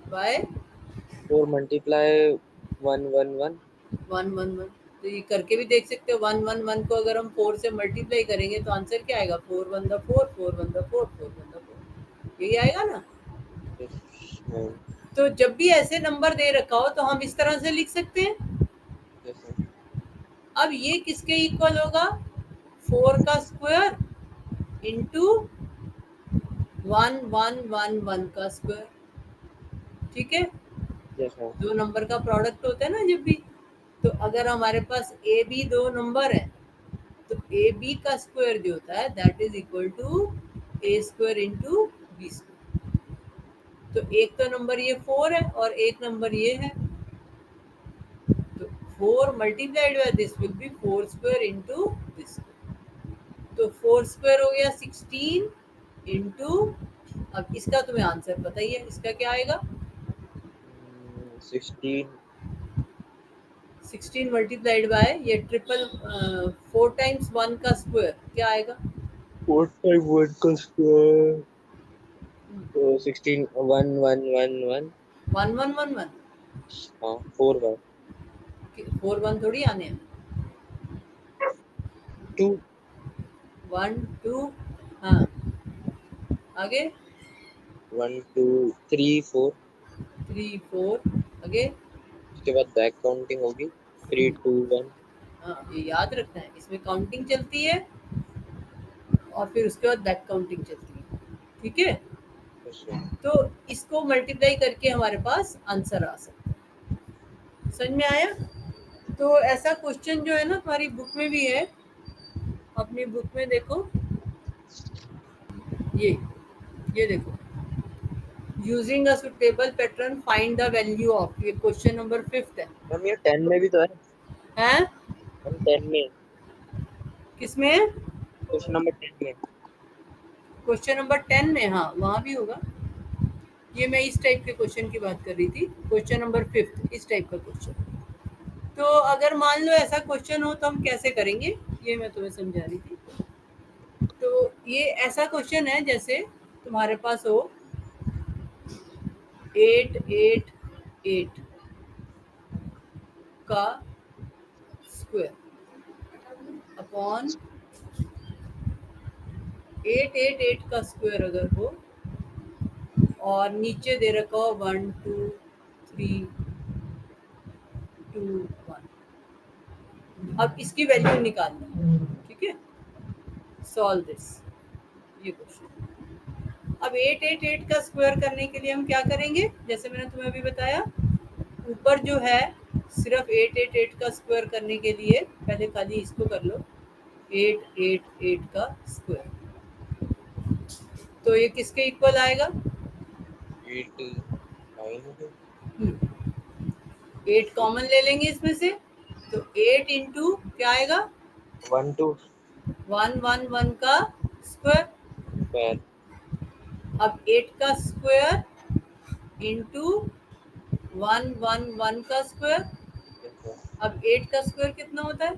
[SPEAKER 1] बाय
[SPEAKER 2] 4 मल्टीप्लाई 1 1 1।
[SPEAKER 1] 1 1 1। तो ये करके भी देख सकते हो। 1 1 1 को अगर हम 4 से मल्टीप्लाई करेंगे तो आंसर क्या आएगा? 4 1 द 4 4 1 द 4 4 1 द 4, यही आएगा ना?
[SPEAKER 2] Yes ma'am.
[SPEAKER 1] तो जब भी ऐसे नंबर दे रखा हो तो हम इस तरह से लिख सकते हैं।
[SPEAKER 2] Yes ma'am.
[SPEAKER 1] अब ये किसके इक्वल होगा? 4 का स्क्वायर इंटू 1 1 1 1 का स्क्वायर। ठीक है,
[SPEAKER 2] यस मैम।
[SPEAKER 1] दो नंबर का प्रोडक्ट होता है ना जब भी। तो अगर हमारे पास ए बी दो नंबर है, तो ए बी का स्क्वायर जो होता है that is equal to A square into b square. तो एक तो नंबर ये 4 है और एक नंबर ये है, तो 4 multiplied by this will be 4 square into this. तो 4 स्क्वायर हो गया 16, इंटू, अब इसका तुम्हें आंसर पता ही है, इसका क्या आएगा?
[SPEAKER 2] 16
[SPEAKER 1] 16 मल्टीप्लाइड बाय ये ट्रिपल 4 टाइम्स 1 का स्क्वायर क्या आएगा?
[SPEAKER 2] 4 टाइम 1 का स्क्वायर, तो 16 1 1 1 1,
[SPEAKER 1] 1 1 1 1,
[SPEAKER 2] हाँ 4 1
[SPEAKER 1] 4 1 थोड़ी आने हैं।
[SPEAKER 2] 2
[SPEAKER 1] 1 2, हाँ आगे
[SPEAKER 2] 1 2 3 4,
[SPEAKER 1] 3 4, आगे
[SPEAKER 2] उसके बाद बैक काउंटिंग होगी 3 2 1।
[SPEAKER 1] हाँ ये याद रखना है, इसमें काउंटिंग चलती है और फिर उसके बाद बैक काउंटिंग चलती है, ठीक है? तो इसको मल्टीप्लाई करके हमारे पास आंसर आ सकता है। समझ में आया? तो ऐसा क्वेश्चन जो है ना तुम्हारी बुक में भी है, अपनी बुक में देखो, ये देखो, using a suitable pattern find the value of, ये क्वेश्चन नंबर 5 है।
[SPEAKER 2] मैम ये 10 में भी तो है,
[SPEAKER 1] हैं?
[SPEAKER 2] हम 10 में,
[SPEAKER 1] किसमें है?
[SPEAKER 2] क्वेश्चन नंबर 10 में।
[SPEAKER 1] क्वेश्चन नंबर 10 में, हाँ वहां भी होगा। ये मैं इस टाइप के क्वेश्चन की बात कर रही थी, क्वेश्चन नंबर 5 इस टाइप का क्वेश्चन। तो अगर मान लो ऐसा क्वेश्चन हो तो हम कैसे करेंगे, ये मैं तुम्हें समझा रही थी। तो ये ऐसा क्वेश्चन है जैसे तुम्हारे पास हो 8 8 8 का स्क्वायर अपॉन 8 8 8 का स्क्वायर अगर हो, और नीचे दे रखा हो 1 2 3 2 1। अब इसकी वैल्यू निकालनी है, ठीक है? सॉल्व दिस, ये क्वेश्चन। अब 8 8 8 का स्क्वायर करने के लिए हम क्या करेंगे, जैसे मैंने तुम्हें अभी बताया, ऊपर जो है सिर्फ 8 8 8 का स्क्वायर करने के लिए पहले खाली इसको कर लो, 8 8 8 का स्क्वायर। तो ये किसके इक्वल आएगा?
[SPEAKER 2] 8 9
[SPEAKER 1] 8 कॉमन ले लेंगे इसमें से, तो 8 इंटू क्या आएगा?
[SPEAKER 2] 1 2
[SPEAKER 1] 1 1 1 का स्क्वायर।
[SPEAKER 2] स्क्वायर,
[SPEAKER 1] अब 8 का स्क्वायर इंटू 1 1 1 का स्क्वायर। अब 8 का स्क्वायर कितना होता है?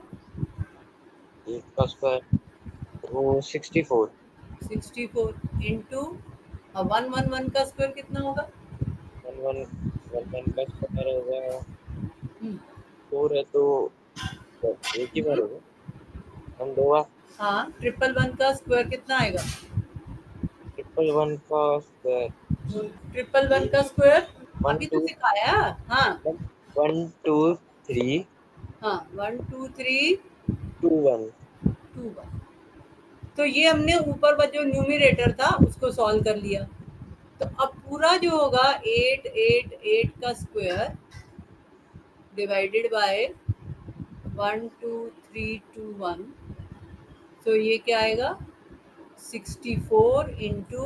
[SPEAKER 2] 8 का स्क्वायर वो 64,
[SPEAKER 1] 64 इंटू 1 1 1 का स्क्वायर कितना होगा?
[SPEAKER 2] 1 1 1 1 का स्क्वायर होगा
[SPEAKER 1] हम्म,
[SPEAKER 2] 4 है, तो एक ही बार होगा, हम 2 बार।
[SPEAKER 1] हाँ, 1 1 1 का स्क्वायर कितना आएगा?
[SPEAKER 2] 1 1 का स्क्वायर
[SPEAKER 1] 1 1 1 का स्क्वायर
[SPEAKER 2] 1
[SPEAKER 1] अभी तो
[SPEAKER 2] 2
[SPEAKER 1] सिखाया। हाँ
[SPEAKER 2] 1 2 3
[SPEAKER 1] हाँ, 1 2 3
[SPEAKER 2] 2 1।
[SPEAKER 1] 2 1। तो ये हमने ऊपर का जो न्यूमरेटर था उसको सॉल्व कर लिया। तो अब पूरा जो होगा 8 8 8 का स्क्वायर डिवाइडेड बाय 1 2 3 2 1, तो ये क्या आएगा? 64 इंटू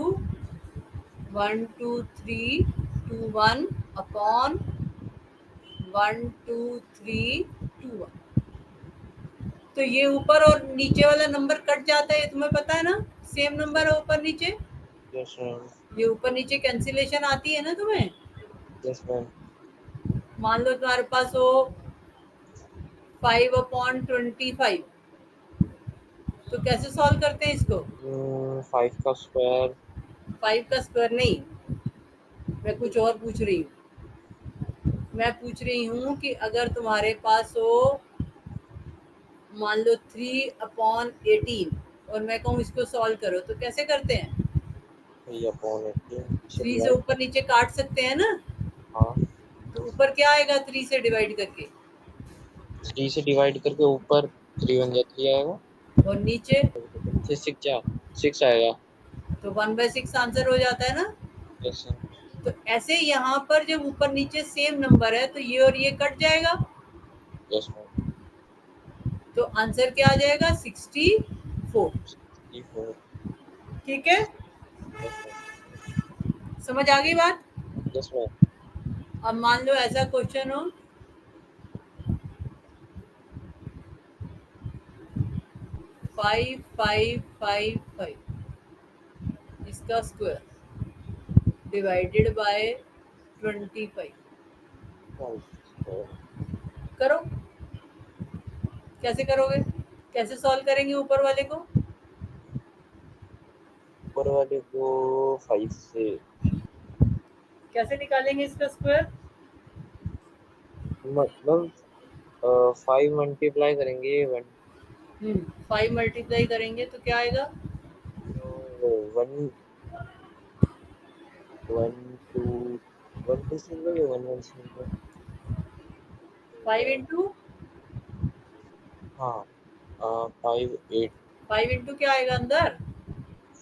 [SPEAKER 1] 1 2 3 2 1 अपॉन 1 2 3 2 1। तो ये ऊपर और नीचे वाला नंबर कट जाता है, तुम्हें पता है ना, सेम नंबर है ऊपर नीचे।
[SPEAKER 2] यस मैम,
[SPEAKER 1] ये ऊपर नीचे कैंसिलेशन आती है ना तुम्हें।
[SPEAKER 2] Yes ma'am.
[SPEAKER 1] मान लो तुम्हारे पास हो 5/25, तो कैसे सॉल्व करते हैं इसको?
[SPEAKER 2] 5 का स्क्वायर
[SPEAKER 1] 5 का स्क्वायर नहीं, मैं कुछ और पूछ रही हूँ। मैं पूछ रही हूँ कि अगर तुम्हारे पास हो मान लो 3/18 और मैं कहूँ इसको सॉल्व करो, तो कैसे करते हैं?
[SPEAKER 2] 3/18 से
[SPEAKER 1] 3 से
[SPEAKER 2] डिवाइड।
[SPEAKER 1] ऊपर नीचे काट सकते हैं ना।
[SPEAKER 2] हाँ,
[SPEAKER 1] तो ऊपर क्या आएगा 3 से डिवाइड करके?
[SPEAKER 2] 3 से डिवाइड करके ऊपर 3 1 जा 3 आएगा,
[SPEAKER 1] और नीचे?
[SPEAKER 2] फिर 6 जा 6 आएगा।
[SPEAKER 1] तो 1/6 आंसर हो जाता है ना।
[SPEAKER 2] यस मैम,
[SPEAKER 1] तो ऐसे यहाँ पर जब ऊपर नीचे सेम नंबर है तो ये और ये कट जाएगा,
[SPEAKER 2] यस मैम।
[SPEAKER 1] तो आंसर क्या आ जाएगा? 64।
[SPEAKER 2] 64,
[SPEAKER 1] ठीक है,
[SPEAKER 2] यस मैम,
[SPEAKER 1] समझ आ गई बात?
[SPEAKER 2] Yes ma'am.
[SPEAKER 1] अब मान लो ऐसा क्वेश्चन हो 5 5 5 5, इसका स्क्वायर डिवाइडेड बाय 25। करो, कैसे करोगे, कैसे सॉल्व करेंगे ऊपर वाले को?
[SPEAKER 2] ऊपर वाले को 5 से
[SPEAKER 1] कैसे निकालेंगे इसका स्क्वायर?
[SPEAKER 2] मतलब 5 मल्टीप्लाई करेंगे 1
[SPEAKER 1] 5 मल्टीप्लाई करेंगे तो क्या आएगा?
[SPEAKER 2] 1 1 2 1 2 से मिलेगा 1 1 से मिलेगा
[SPEAKER 1] 5 इंटू
[SPEAKER 2] हाँ 5 8
[SPEAKER 1] 5 इंटू क्या आएगा अंदर?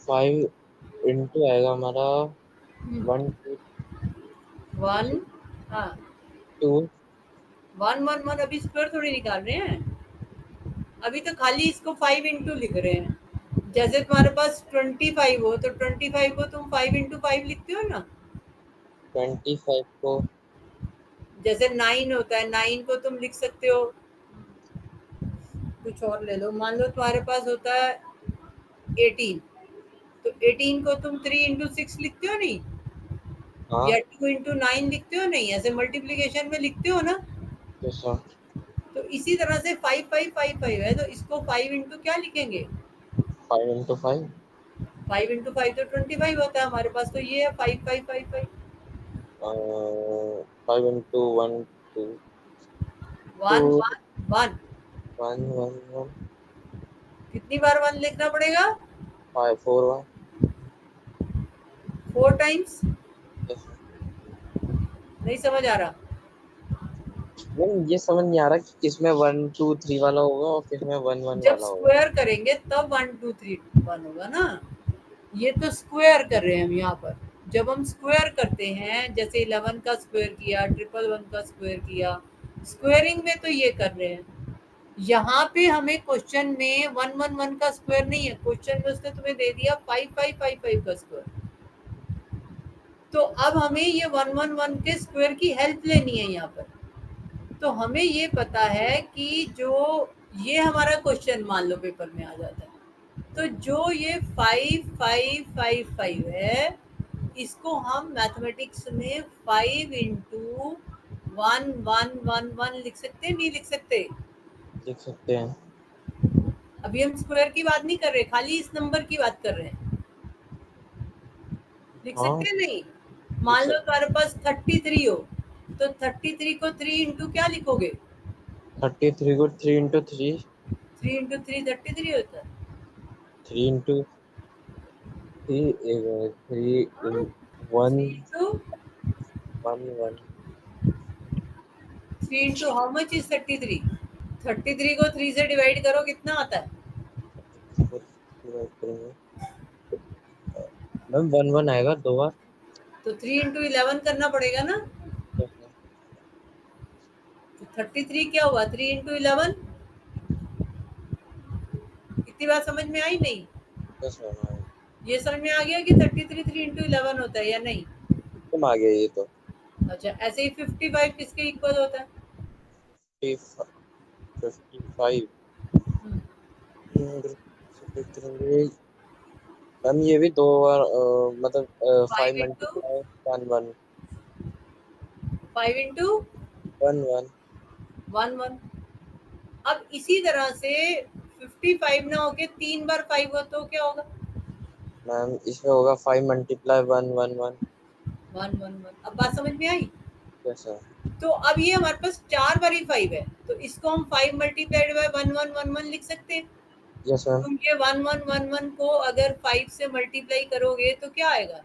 [SPEAKER 2] 5 इंटू आएगा हमारा 1 2
[SPEAKER 1] 1, हाँ
[SPEAKER 2] 2
[SPEAKER 1] 1 1 1, अभी स्क्वायर थोड़ी निकाल रहे हैं, अभी तो खाली इसको 5 इंटू लिख रहे हैं। जैसे तुम्हारे पास 25 हो तो 25 को तुम 5 इंटू 5 लिखते हो ना।
[SPEAKER 2] 25 को
[SPEAKER 1] जैसे 9 होता है, 9 को तुम लिख सकते हो, कुछ और ले लो, मान लो तुम्हारे पास होता है 18, तो 18 को तुम 3 इंटू 6 लिखते हो नहीं,
[SPEAKER 2] हाँ
[SPEAKER 1] या 2 इंटू 9 लिखते हो नहीं, ऐसे मल्टीप्लीकेशन में लिखते हो ना।
[SPEAKER 2] जैसा
[SPEAKER 1] तो इसी तरह से 5 5 5 5 है, तो इसको 5 इंटू क्या लिखेंगे?
[SPEAKER 2] 5 इंटू 5
[SPEAKER 1] 5 इंटू 5 तो 25 होता है हमारे पास, तो ये है 5 5 5 5।
[SPEAKER 2] 5 इंटू 1 2
[SPEAKER 1] वन
[SPEAKER 2] 2
[SPEAKER 1] वन वन,
[SPEAKER 2] 1 1 1
[SPEAKER 1] कितनी बार वन लिखना पड़ेगा?
[SPEAKER 2] 5 4 1
[SPEAKER 1] फोर टाइम्स।
[SPEAKER 2] जैसा
[SPEAKER 1] नहीं समझ आ रहा?
[SPEAKER 2] नहीं ये समझ नहीं आ रहा कि किसमें 1 2 3 वाला होगा और किसमें 1 1
[SPEAKER 1] जब
[SPEAKER 2] वाला होगा।
[SPEAKER 1] स्क्वायर करेंगे तब 1 2 3 1 होगा ना। ये तो स्क्वायर कर रहे हैं हम यहाँ पर। जब हम स्क्वायर करते हैं, जैसे 11 का स्क्वायर किया, 111 का स्क्वायर किया, स्क्वायरिंग में तो ये कर रहे हैं। यहाँ पे हमें क्वेश्चन में 1 1 1 का स्क्वायर नहीं है, क्वेश्चन में उसने तुम्हें दे दिया 5 5 5 5 का स्क्वायर। तो अब हमें ये 1 1 1 के स्क्वायर की हेल्प लेनी है यहाँ पर। तो हमें ये पता है कि जो ये हमारा क्वेश्चन मान लो पेपर में आ जाता है, तो जो ये 5 5 5 5 है, इसको हम मैथमेटिक्स में 5 इंटू 1 1 1 1 लिख सकते हैं, नहीं लिख सकते?
[SPEAKER 2] लिख सकते हैं।
[SPEAKER 1] अभी हम स्क्वायर की बात नहीं कर रहे, खाली इस नंबर की बात कर रहे हैं। लिख
[SPEAKER 2] हाँ
[SPEAKER 1] सकते हैं नहीं?
[SPEAKER 2] लिख
[SPEAKER 1] मान लो
[SPEAKER 2] सकते
[SPEAKER 1] तुम्हारे पास 33 हो, तो 33 को 3 इंटू क्या लिखोगे?
[SPEAKER 2] 33 को 3 इंटू 3
[SPEAKER 1] 3 इंटू 3 33 होता है।
[SPEAKER 2] 3 into 3 3 in 1
[SPEAKER 1] 3 into
[SPEAKER 2] 1 1
[SPEAKER 1] 3 into how much is 33? 33 को 3 से डिवाइड करो, कितना आता है?
[SPEAKER 2] 33 को डिवाइड करेंगे मैम 1 1 आएगा 2 बार।
[SPEAKER 1] तो 3 इंटू 11 करना पड़ेगा ना।
[SPEAKER 2] जैसा
[SPEAKER 1] तो 33 क्या हुआ? 3 इंटू 11। इतनी बात समझ में आई नहीं?
[SPEAKER 2] जैसा
[SPEAKER 1] ये समझ में आ गया कि 33 3 इंटू 11 होता है या नहीं?
[SPEAKER 2] तुम आ गया ये तो
[SPEAKER 1] अच्छा, ऐसे ही 55 किसके इक्वल होता है?
[SPEAKER 2] 55
[SPEAKER 1] हम्म,
[SPEAKER 2] करेंगे मैम ये भी 2 बार मतलब 5
[SPEAKER 1] 5 इंटू
[SPEAKER 2] मल्टीप्लाई 1 1
[SPEAKER 1] 5 इंटू
[SPEAKER 2] 1 1
[SPEAKER 1] 1 1। अब इसी तरह से 55 ना होके 3 बार 5 हो तो क्या होगा?
[SPEAKER 2] मैम इसमें होगा 5 मल्टीप्लाई 1 1 1
[SPEAKER 1] 1 1 1। अब बात समझ में आई?
[SPEAKER 2] जैसा
[SPEAKER 1] तो अब ये हमारे पास 4 बारी 5 है, तो इसको हम 5 मल्टीप्लाइड बाय 1 1 1 1 लिख सकते हैं।
[SPEAKER 2] यस मैम
[SPEAKER 1] तुम ये 1 1 1 1 को अगर 5 से मल्टीप्लाई करोगे तो क्या आएगा?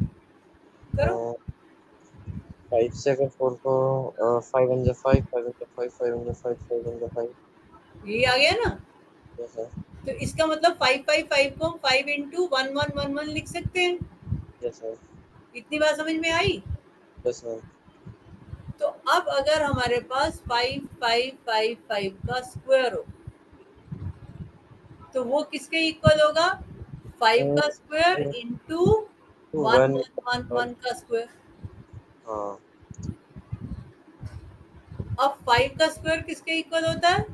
[SPEAKER 1] करो।
[SPEAKER 2] 5 से अगर 4 को 5 वन जा 5 5 वन जा 5 5 वन जा 5 5 वन जा 5
[SPEAKER 1] ये आ गया ना।
[SPEAKER 2] जैसा
[SPEAKER 1] तो इसका मतलब 5 5 5 को हम 5 इंटू 1 1 1 1 लिख सकते हैं।
[SPEAKER 2] जैसा
[SPEAKER 1] इतनी बात समझ में आई?
[SPEAKER 2] यस मैम
[SPEAKER 1] तो अब अगर हमारे पास 5 5 5 5 का स्क्वायर हो, तो वो किसके इक्वल होगा? 5 का स्क्वायर इंटू 1
[SPEAKER 2] 1
[SPEAKER 1] 1 1 1 का स्क्वायर।
[SPEAKER 2] हाँ
[SPEAKER 1] अब 5 का स्क्वायर किसके इक्वल होता है?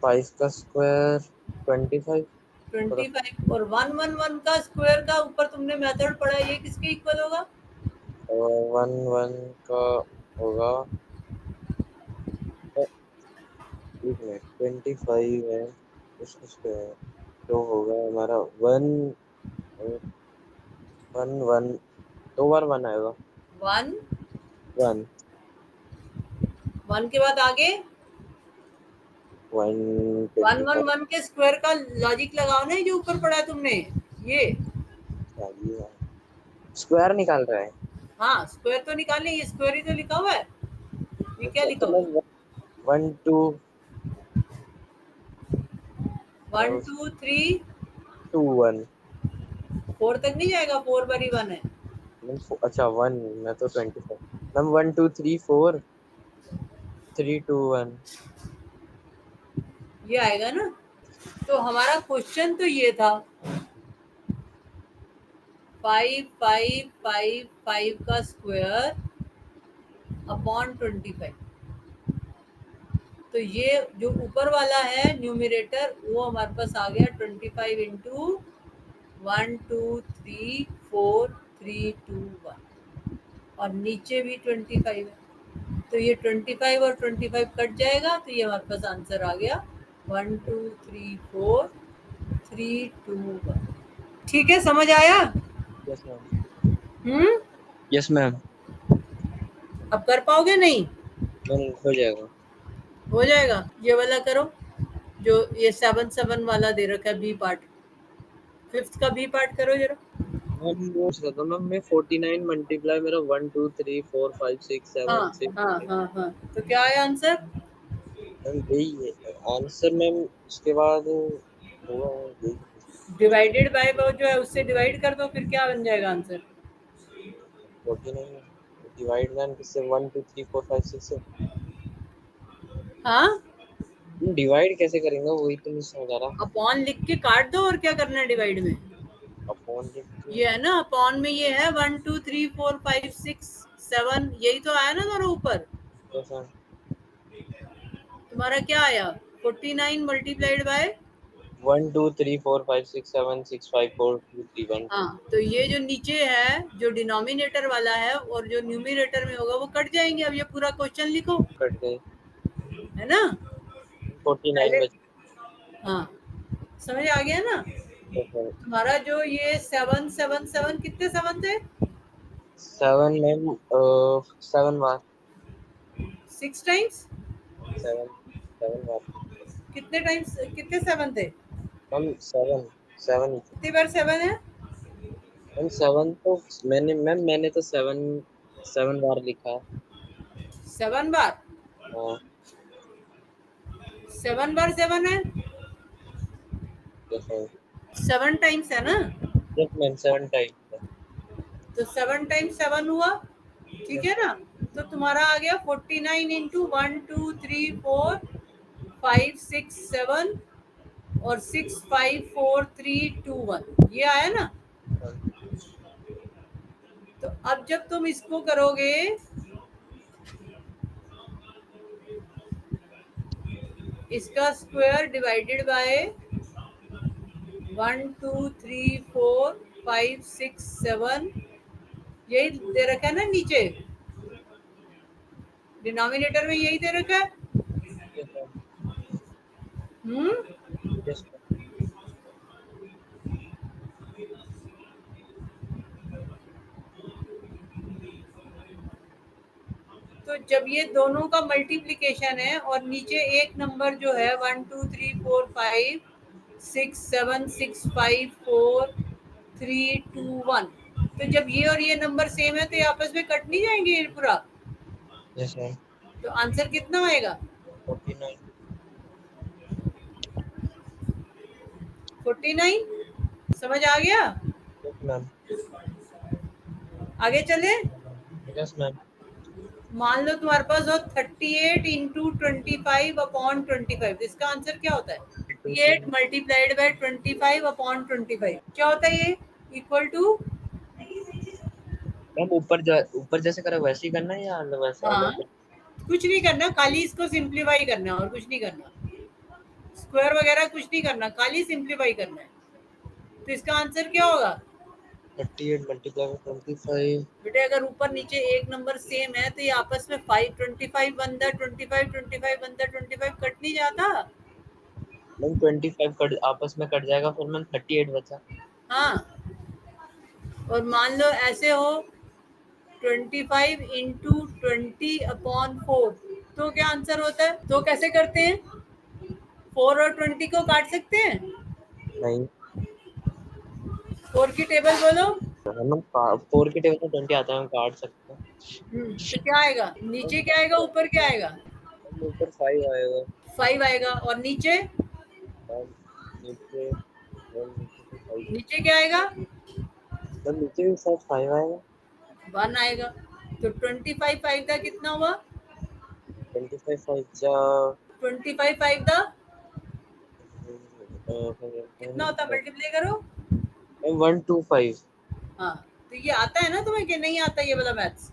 [SPEAKER 2] 5 का स्क्वायर 25
[SPEAKER 1] 25 और 111 का स्क्वायर का ऊपर तुमने मेथड पढ़ा, ये किसके इक्वल होगा?
[SPEAKER 2] 1 का होगा 25 है, उसका स्क्वायर तो होगा हमारा 1 दो बार 1 आएगा।
[SPEAKER 1] 1
[SPEAKER 2] 1
[SPEAKER 1] 1 के बाद आगे
[SPEAKER 2] 125
[SPEAKER 1] 111 के स्क्वायर का लॉजिक लगाओ ना, जो ऊपर पढ़ा है तुमने ये।
[SPEAKER 2] स्क्वायर निकाल रहा है।
[SPEAKER 1] हाँ, स्क्वायर तो निकालने, ये स्क्वायर ही तो लिखा हुआ है। ये क्या लिखा
[SPEAKER 2] तो
[SPEAKER 1] हुआ
[SPEAKER 2] मैं
[SPEAKER 1] है?
[SPEAKER 2] 1 2
[SPEAKER 1] 1 2 3
[SPEAKER 2] 2 1
[SPEAKER 1] 4 तक नहीं जाएगा, 4 बारी 1 है।
[SPEAKER 2] अच्छा 1 मैं तो 25 मैम 1 2 3 4 3 2 1
[SPEAKER 1] ये आएगा ना। तो हमारा क्वेश्चन तो ये था 5 5 5 5 का स्क्वायर अपॉन 25। तो ये जो ऊपर वाला है न्यूमरेटर, वो हमारे पास आ गया 25 इंटू 1 2 3 4 3 2 1, और नीचे भी 25 है। तो ये 25 और 25 कट जाएगा, तो ये हमारे पास आंसर आ गया 1 2 3 4 3 2 1। ठीक है, समझ आया?
[SPEAKER 2] Yes ma'am.
[SPEAKER 1] Hmm.
[SPEAKER 2] Yes ma'am.
[SPEAKER 1] अब कर पाओगे? नहीं
[SPEAKER 2] मैम हो जाएगा।
[SPEAKER 1] हो जाएगा। ये वाला करो, जो ये 7 7 वाला दे रखा है, बी पार्ट। फिफ्थ का बी पार्ट करो जरा।
[SPEAKER 2] मैम वो पूछ रहा था मैम, मैं 49 मल्टीप्लाई मेरा 1 2 3 4 5 6
[SPEAKER 1] हाँ
[SPEAKER 2] 7 6
[SPEAKER 1] हाँ हाँ हाँ, तो क्या है आंसर?
[SPEAKER 2] मैम यही है आंसर मैम। उसके बाद होगा यही
[SPEAKER 1] डिवाइडेड बाय जो है उससे डिवाइड कर दो, फिर क्या बन जाएगा आंसर?
[SPEAKER 2] 49 डिवाइड मैम किससे 1 2 3 4 5 6 से
[SPEAKER 1] हाँ,
[SPEAKER 2] डिवाइड कैसे करेंगे वही तो नहीं समझ आ रहा।
[SPEAKER 1] अपॉन लिख के काट दो, और क्या करना है डिवाइड में?
[SPEAKER 2] अपॉन लिख के
[SPEAKER 1] ये है ना, अपॉन में ये है 1 2 3 4 5 6 7, यही तो आया ना तुम्हारा ऊपर।
[SPEAKER 2] कैसा
[SPEAKER 1] तुम्हारा क्या आया? 49 मल्टीप्लाइड बाय
[SPEAKER 2] 1 2 3 4 5 6 7 6 5 4 2 3 1 2
[SPEAKER 1] हाँ, तो ये जो नीचे है, जो डिनोमिनेटर वाला है और जो न्यूमरेटर में होगा, वो कट जाएंगे। अब ये पूरा क्वेश्चन लिखो,
[SPEAKER 2] कट गए
[SPEAKER 1] है ना?
[SPEAKER 2] 49
[SPEAKER 1] पहले
[SPEAKER 2] बच
[SPEAKER 1] हाँ, समझ आ गया ना?
[SPEAKER 2] गए।
[SPEAKER 1] तुम्हारा जो ये 7 7 7 कितने 7 थे?
[SPEAKER 2] 7 मैम 7 बार
[SPEAKER 1] 6 टाइम्स।
[SPEAKER 2] 7 7 बार
[SPEAKER 1] कितने टाइम्स, कितने 7 थे?
[SPEAKER 2] मैम 7 7
[SPEAKER 1] कितनी बार 7 है?
[SPEAKER 2] मैम 7 तो मैंने तो 7 7 बार लिखा है।
[SPEAKER 1] 7 बार।
[SPEAKER 2] हाँ
[SPEAKER 1] 7 बार 7 है।
[SPEAKER 2] Yes ma'am.
[SPEAKER 1] 7 टाइम्स है ना?
[SPEAKER 2] यस मैम 7 टाइम
[SPEAKER 1] तो 7 टाइम्स 7 हुआ, ठीक है ना? तो तुम्हारा आ गया 49 इंटू 1 2 3 4 5 6 7 और 6 5 4 3 2 1, ये आया ना? तो अब जब तुम इसको करोगे, इसका स्क्वायर डिवाइडेड बाय 1 2 3 4 5 6 7, यही दे रखा है ना नीचे, डिनोमिनेटर में यही दे रखा है।
[SPEAKER 2] Yes ma'am.
[SPEAKER 1] Hmm.
[SPEAKER 2] Yes ma'am.
[SPEAKER 1] तो जब ये दोनों का मल्टीप्लिकेशन है और नीचे एक नंबर जो है 1 2 3 4 5 6 7 6 5 4 3 2 1, तो जब ये और ये नंबर सेम है, तो ये आपस में कट नहीं जाएंगे ये पूरा?
[SPEAKER 2] Yes ma'am.
[SPEAKER 1] तो आंसर कितना आएगा?
[SPEAKER 2] 49
[SPEAKER 1] 49। समझ आ गया?
[SPEAKER 2] Yes ma'am.
[SPEAKER 1] आगे चले।
[SPEAKER 2] Yes ma'am.
[SPEAKER 1] मान लो तुम्हारे पास हो 38 इंटू 25 अपॉन 25, इसका आंसर क्या होता है? 38 मल्टीप्लाइड बाय 25 अपॉन 25 क्या होता है ये? इक्वल टू,
[SPEAKER 2] मैम ऊपर जैसे करा वैसे ही करना है या वैसे
[SPEAKER 1] हाँ,
[SPEAKER 2] अलग?
[SPEAKER 1] कुछ नहीं करना, खाली इसको सिंप्लीफाई करना है और कुछ नहीं करना। स्क्वायर वगैरह कुछ नहीं करना, खाली सिंप्लीफाई करना है। तो इसका आंसर क्या होगा?
[SPEAKER 2] 38 मल्टीप्लाई बाय 25।
[SPEAKER 1] बेटे अगर ऊपर नीचे एक नंबर सेम है तो ये आपस में 5 25 बनता, 25 25 बनता, 25 कट नहीं जाता?
[SPEAKER 2] मैम 25 कट आपस में कट जाएगा, फिर मैम 38 बचा।
[SPEAKER 1] हाँ, और मान लो ऐसे हो 25 इंटू 20/4, तो क्या आंसर होता है? तो कैसे करते हैं? 4 और 20 को काट सकते हैं?
[SPEAKER 2] नहीं
[SPEAKER 1] 4 की टेबल बोलो।
[SPEAKER 2] हम 4 के टेबल में 20 आता है, हम काट सकते हैं।
[SPEAKER 1] तो क्या आएगा? नीचे क्या आएगा, ऊपर क्या आएगा?
[SPEAKER 2] हम ऊपर 5 आएगा
[SPEAKER 1] 5 आएगा, और नीचे?
[SPEAKER 2] और नीचे नीचे से 5।
[SPEAKER 1] नीचे क्या आएगा?
[SPEAKER 2] तो नीचे भी शायद 5 आएगा।
[SPEAKER 1] 1 आएगा। तो 25 5 का कितना हुआ?
[SPEAKER 2] 25 5 जा
[SPEAKER 1] 25 5 का कितना होता है? मल्टीप्लाई करो।
[SPEAKER 2] 125।
[SPEAKER 1] हाँ, तो ये आता है ना तुम्हें कि नहीं आता ये वाला मैथ्स?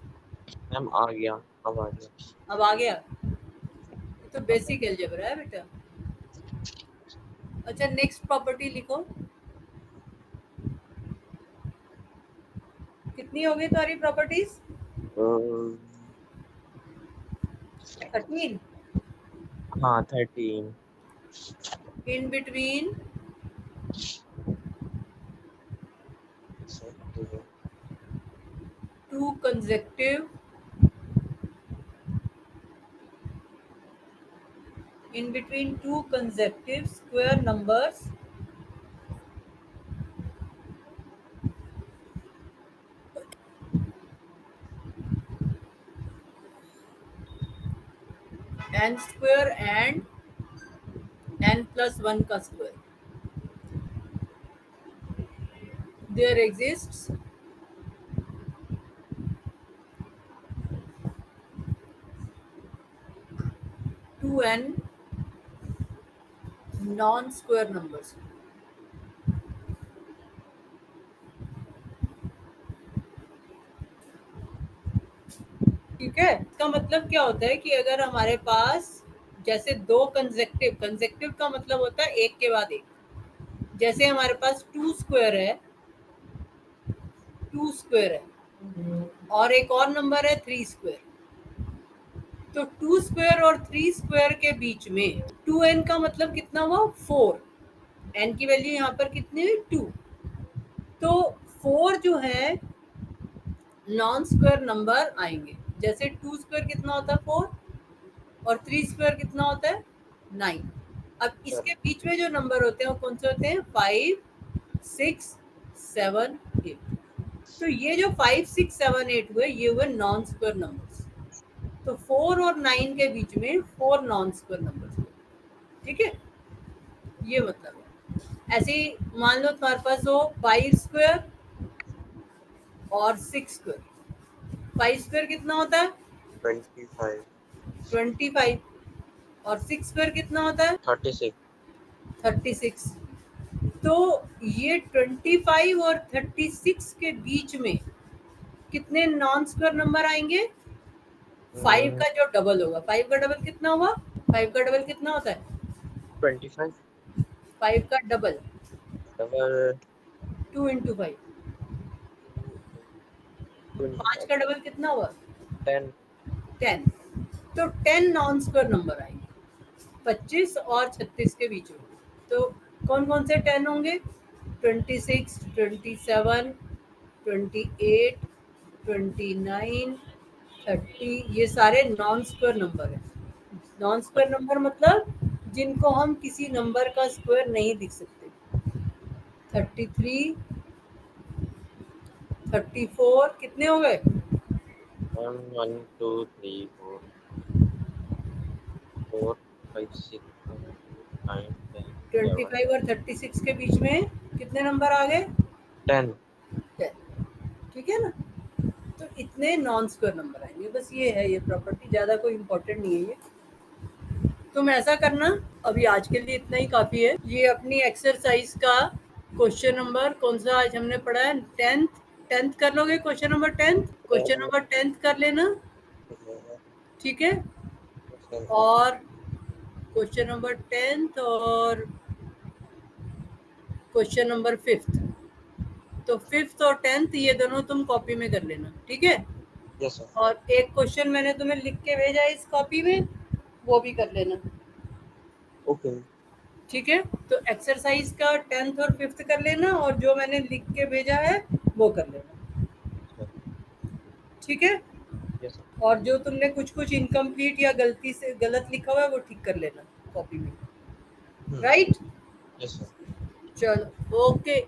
[SPEAKER 2] मैम आ गया, अब आ गया।
[SPEAKER 1] अब आ गया? ये तो बेसिक अलजेब्रा है बेटा। अच्छा, नेक्स्ट प्रॉपर्टी लिखो। कितनी होगी तुम्हारी प्रॉपर्टीज? 13।
[SPEAKER 2] हाँ 13।
[SPEAKER 1] In between two consecutive square numbers n square and n plus 1 का square, there exists two n non square numbers. ठीक है, इसका मतलब क्या होता है कि अगर हमारे पास जैसे दो कंसेक्टिव का मतलब होता है एक के बाद एक, जैसे हमारे पास 2 स्क्वायर है और एक और नंबर है 3 स्क्वायर, तो 2 स्क्वायर और 3 स्क्वायर के बीच में 2n का मतलब कितना हुआ? 4। n की वैल्यू यहाँ पर कितनी हुई? 2। तो 4 जो है नॉन स्क्वायर नंबर आएंगे। जैसे 2 स्क्वायर कितना होता है? 4, और 3 स्क्वायर कितना होता है? 9। अब इसके बीच में जो नंबर होते हैं वो कौन से होते हैं? 5 6 7 8। तो ये जो 5 6 7 8 हुए, ये हुए नॉन स्क्वायर नंबर्स। तो 4 और 9 के बीच में 4 नॉन स्क्वायर नंबर्स। ठीक है, ये मतलब है। ऐसे ही मान लो तुम्हारे पास हो 5 स्क्वायर और 6 स्क्वायर। 5 स्क्वायर कितना होता है?
[SPEAKER 2] 25
[SPEAKER 1] 25। और 6 स्क्वायर कितना होता है?
[SPEAKER 2] 36।
[SPEAKER 1] 36। तो ये 25 और 36 के बीच में कितने नॉन स्क्वायर नंबर आएंगे? 5 का जो डबल होगा। 5 का डबल कितना हुआ? 5 का डबल कितना होता है?
[SPEAKER 2] 25
[SPEAKER 1] 5 का डबल
[SPEAKER 2] डबल
[SPEAKER 1] 2 इंटू 5। 5 का डबल कितना हुआ?
[SPEAKER 2] 10।
[SPEAKER 1] 10। तो 10 नॉन स्क्वायर नंबर आएंगे 25 और 36 के बीच में। तो कौन कौन से 10 होंगे? 26 27 28 29 30। ये सारे नॉन स्क्वायर नंबर हैं। नॉन स्क्वायर नंबर मतलब जिनको हम किसी नंबर का स्क्वायर नहीं लिख सकते। 33 34 कितने हो गए?
[SPEAKER 2] 1 2 3 4 4 5 6 7 8 9 10 11
[SPEAKER 1] 25 और 36 के बीच में कितने नंबर आ गए?
[SPEAKER 2] 10।
[SPEAKER 1] 10। ठीक है ना? तो इतने नॉन स्क्वायर नंबर आएंगे। बस ये है, ये प्रॉपर्टी ज़्यादा कोई इम्पोर्टेंट नहीं है ये। तुम ऐसा करना, अभी आज के लिए इतना ही काफ़ी है। ये अपनी एक्सरसाइज का क्वेश्चन नंबर कौन सा आज हमने पढ़ा है? 10th कर लोगे? क्वेश्चन नंबर 10th कर लेना। ठीक है, और क्वेश्चन नंबर 10th और क्वेश्चन नंबर 5th तो 5th और 10th ये दोनों तुम कॉपी में कर लेना, ठीक है।
[SPEAKER 2] Yes sir.
[SPEAKER 1] और एक क्वेश्चन मैंने तुम्हें लिख के भेजा है इस कॉपी में, वो भी कर लेना,
[SPEAKER 2] ओके।
[SPEAKER 1] ठीक है। तो एक्सरसाइज का 10th और 5th कर लेना, और जो मैंने लिख के भेजा है वो कर लेना, ठीक है।
[SPEAKER 2] Yes sir.
[SPEAKER 1] और जो तुमने कुछ कुछ इनकम्प्लीट या गलती से गलत लिखा हुआ है वो ठीक कर लेना कॉपी में, राइट।
[SPEAKER 2] Yes sir.
[SPEAKER 1] चलो ओके।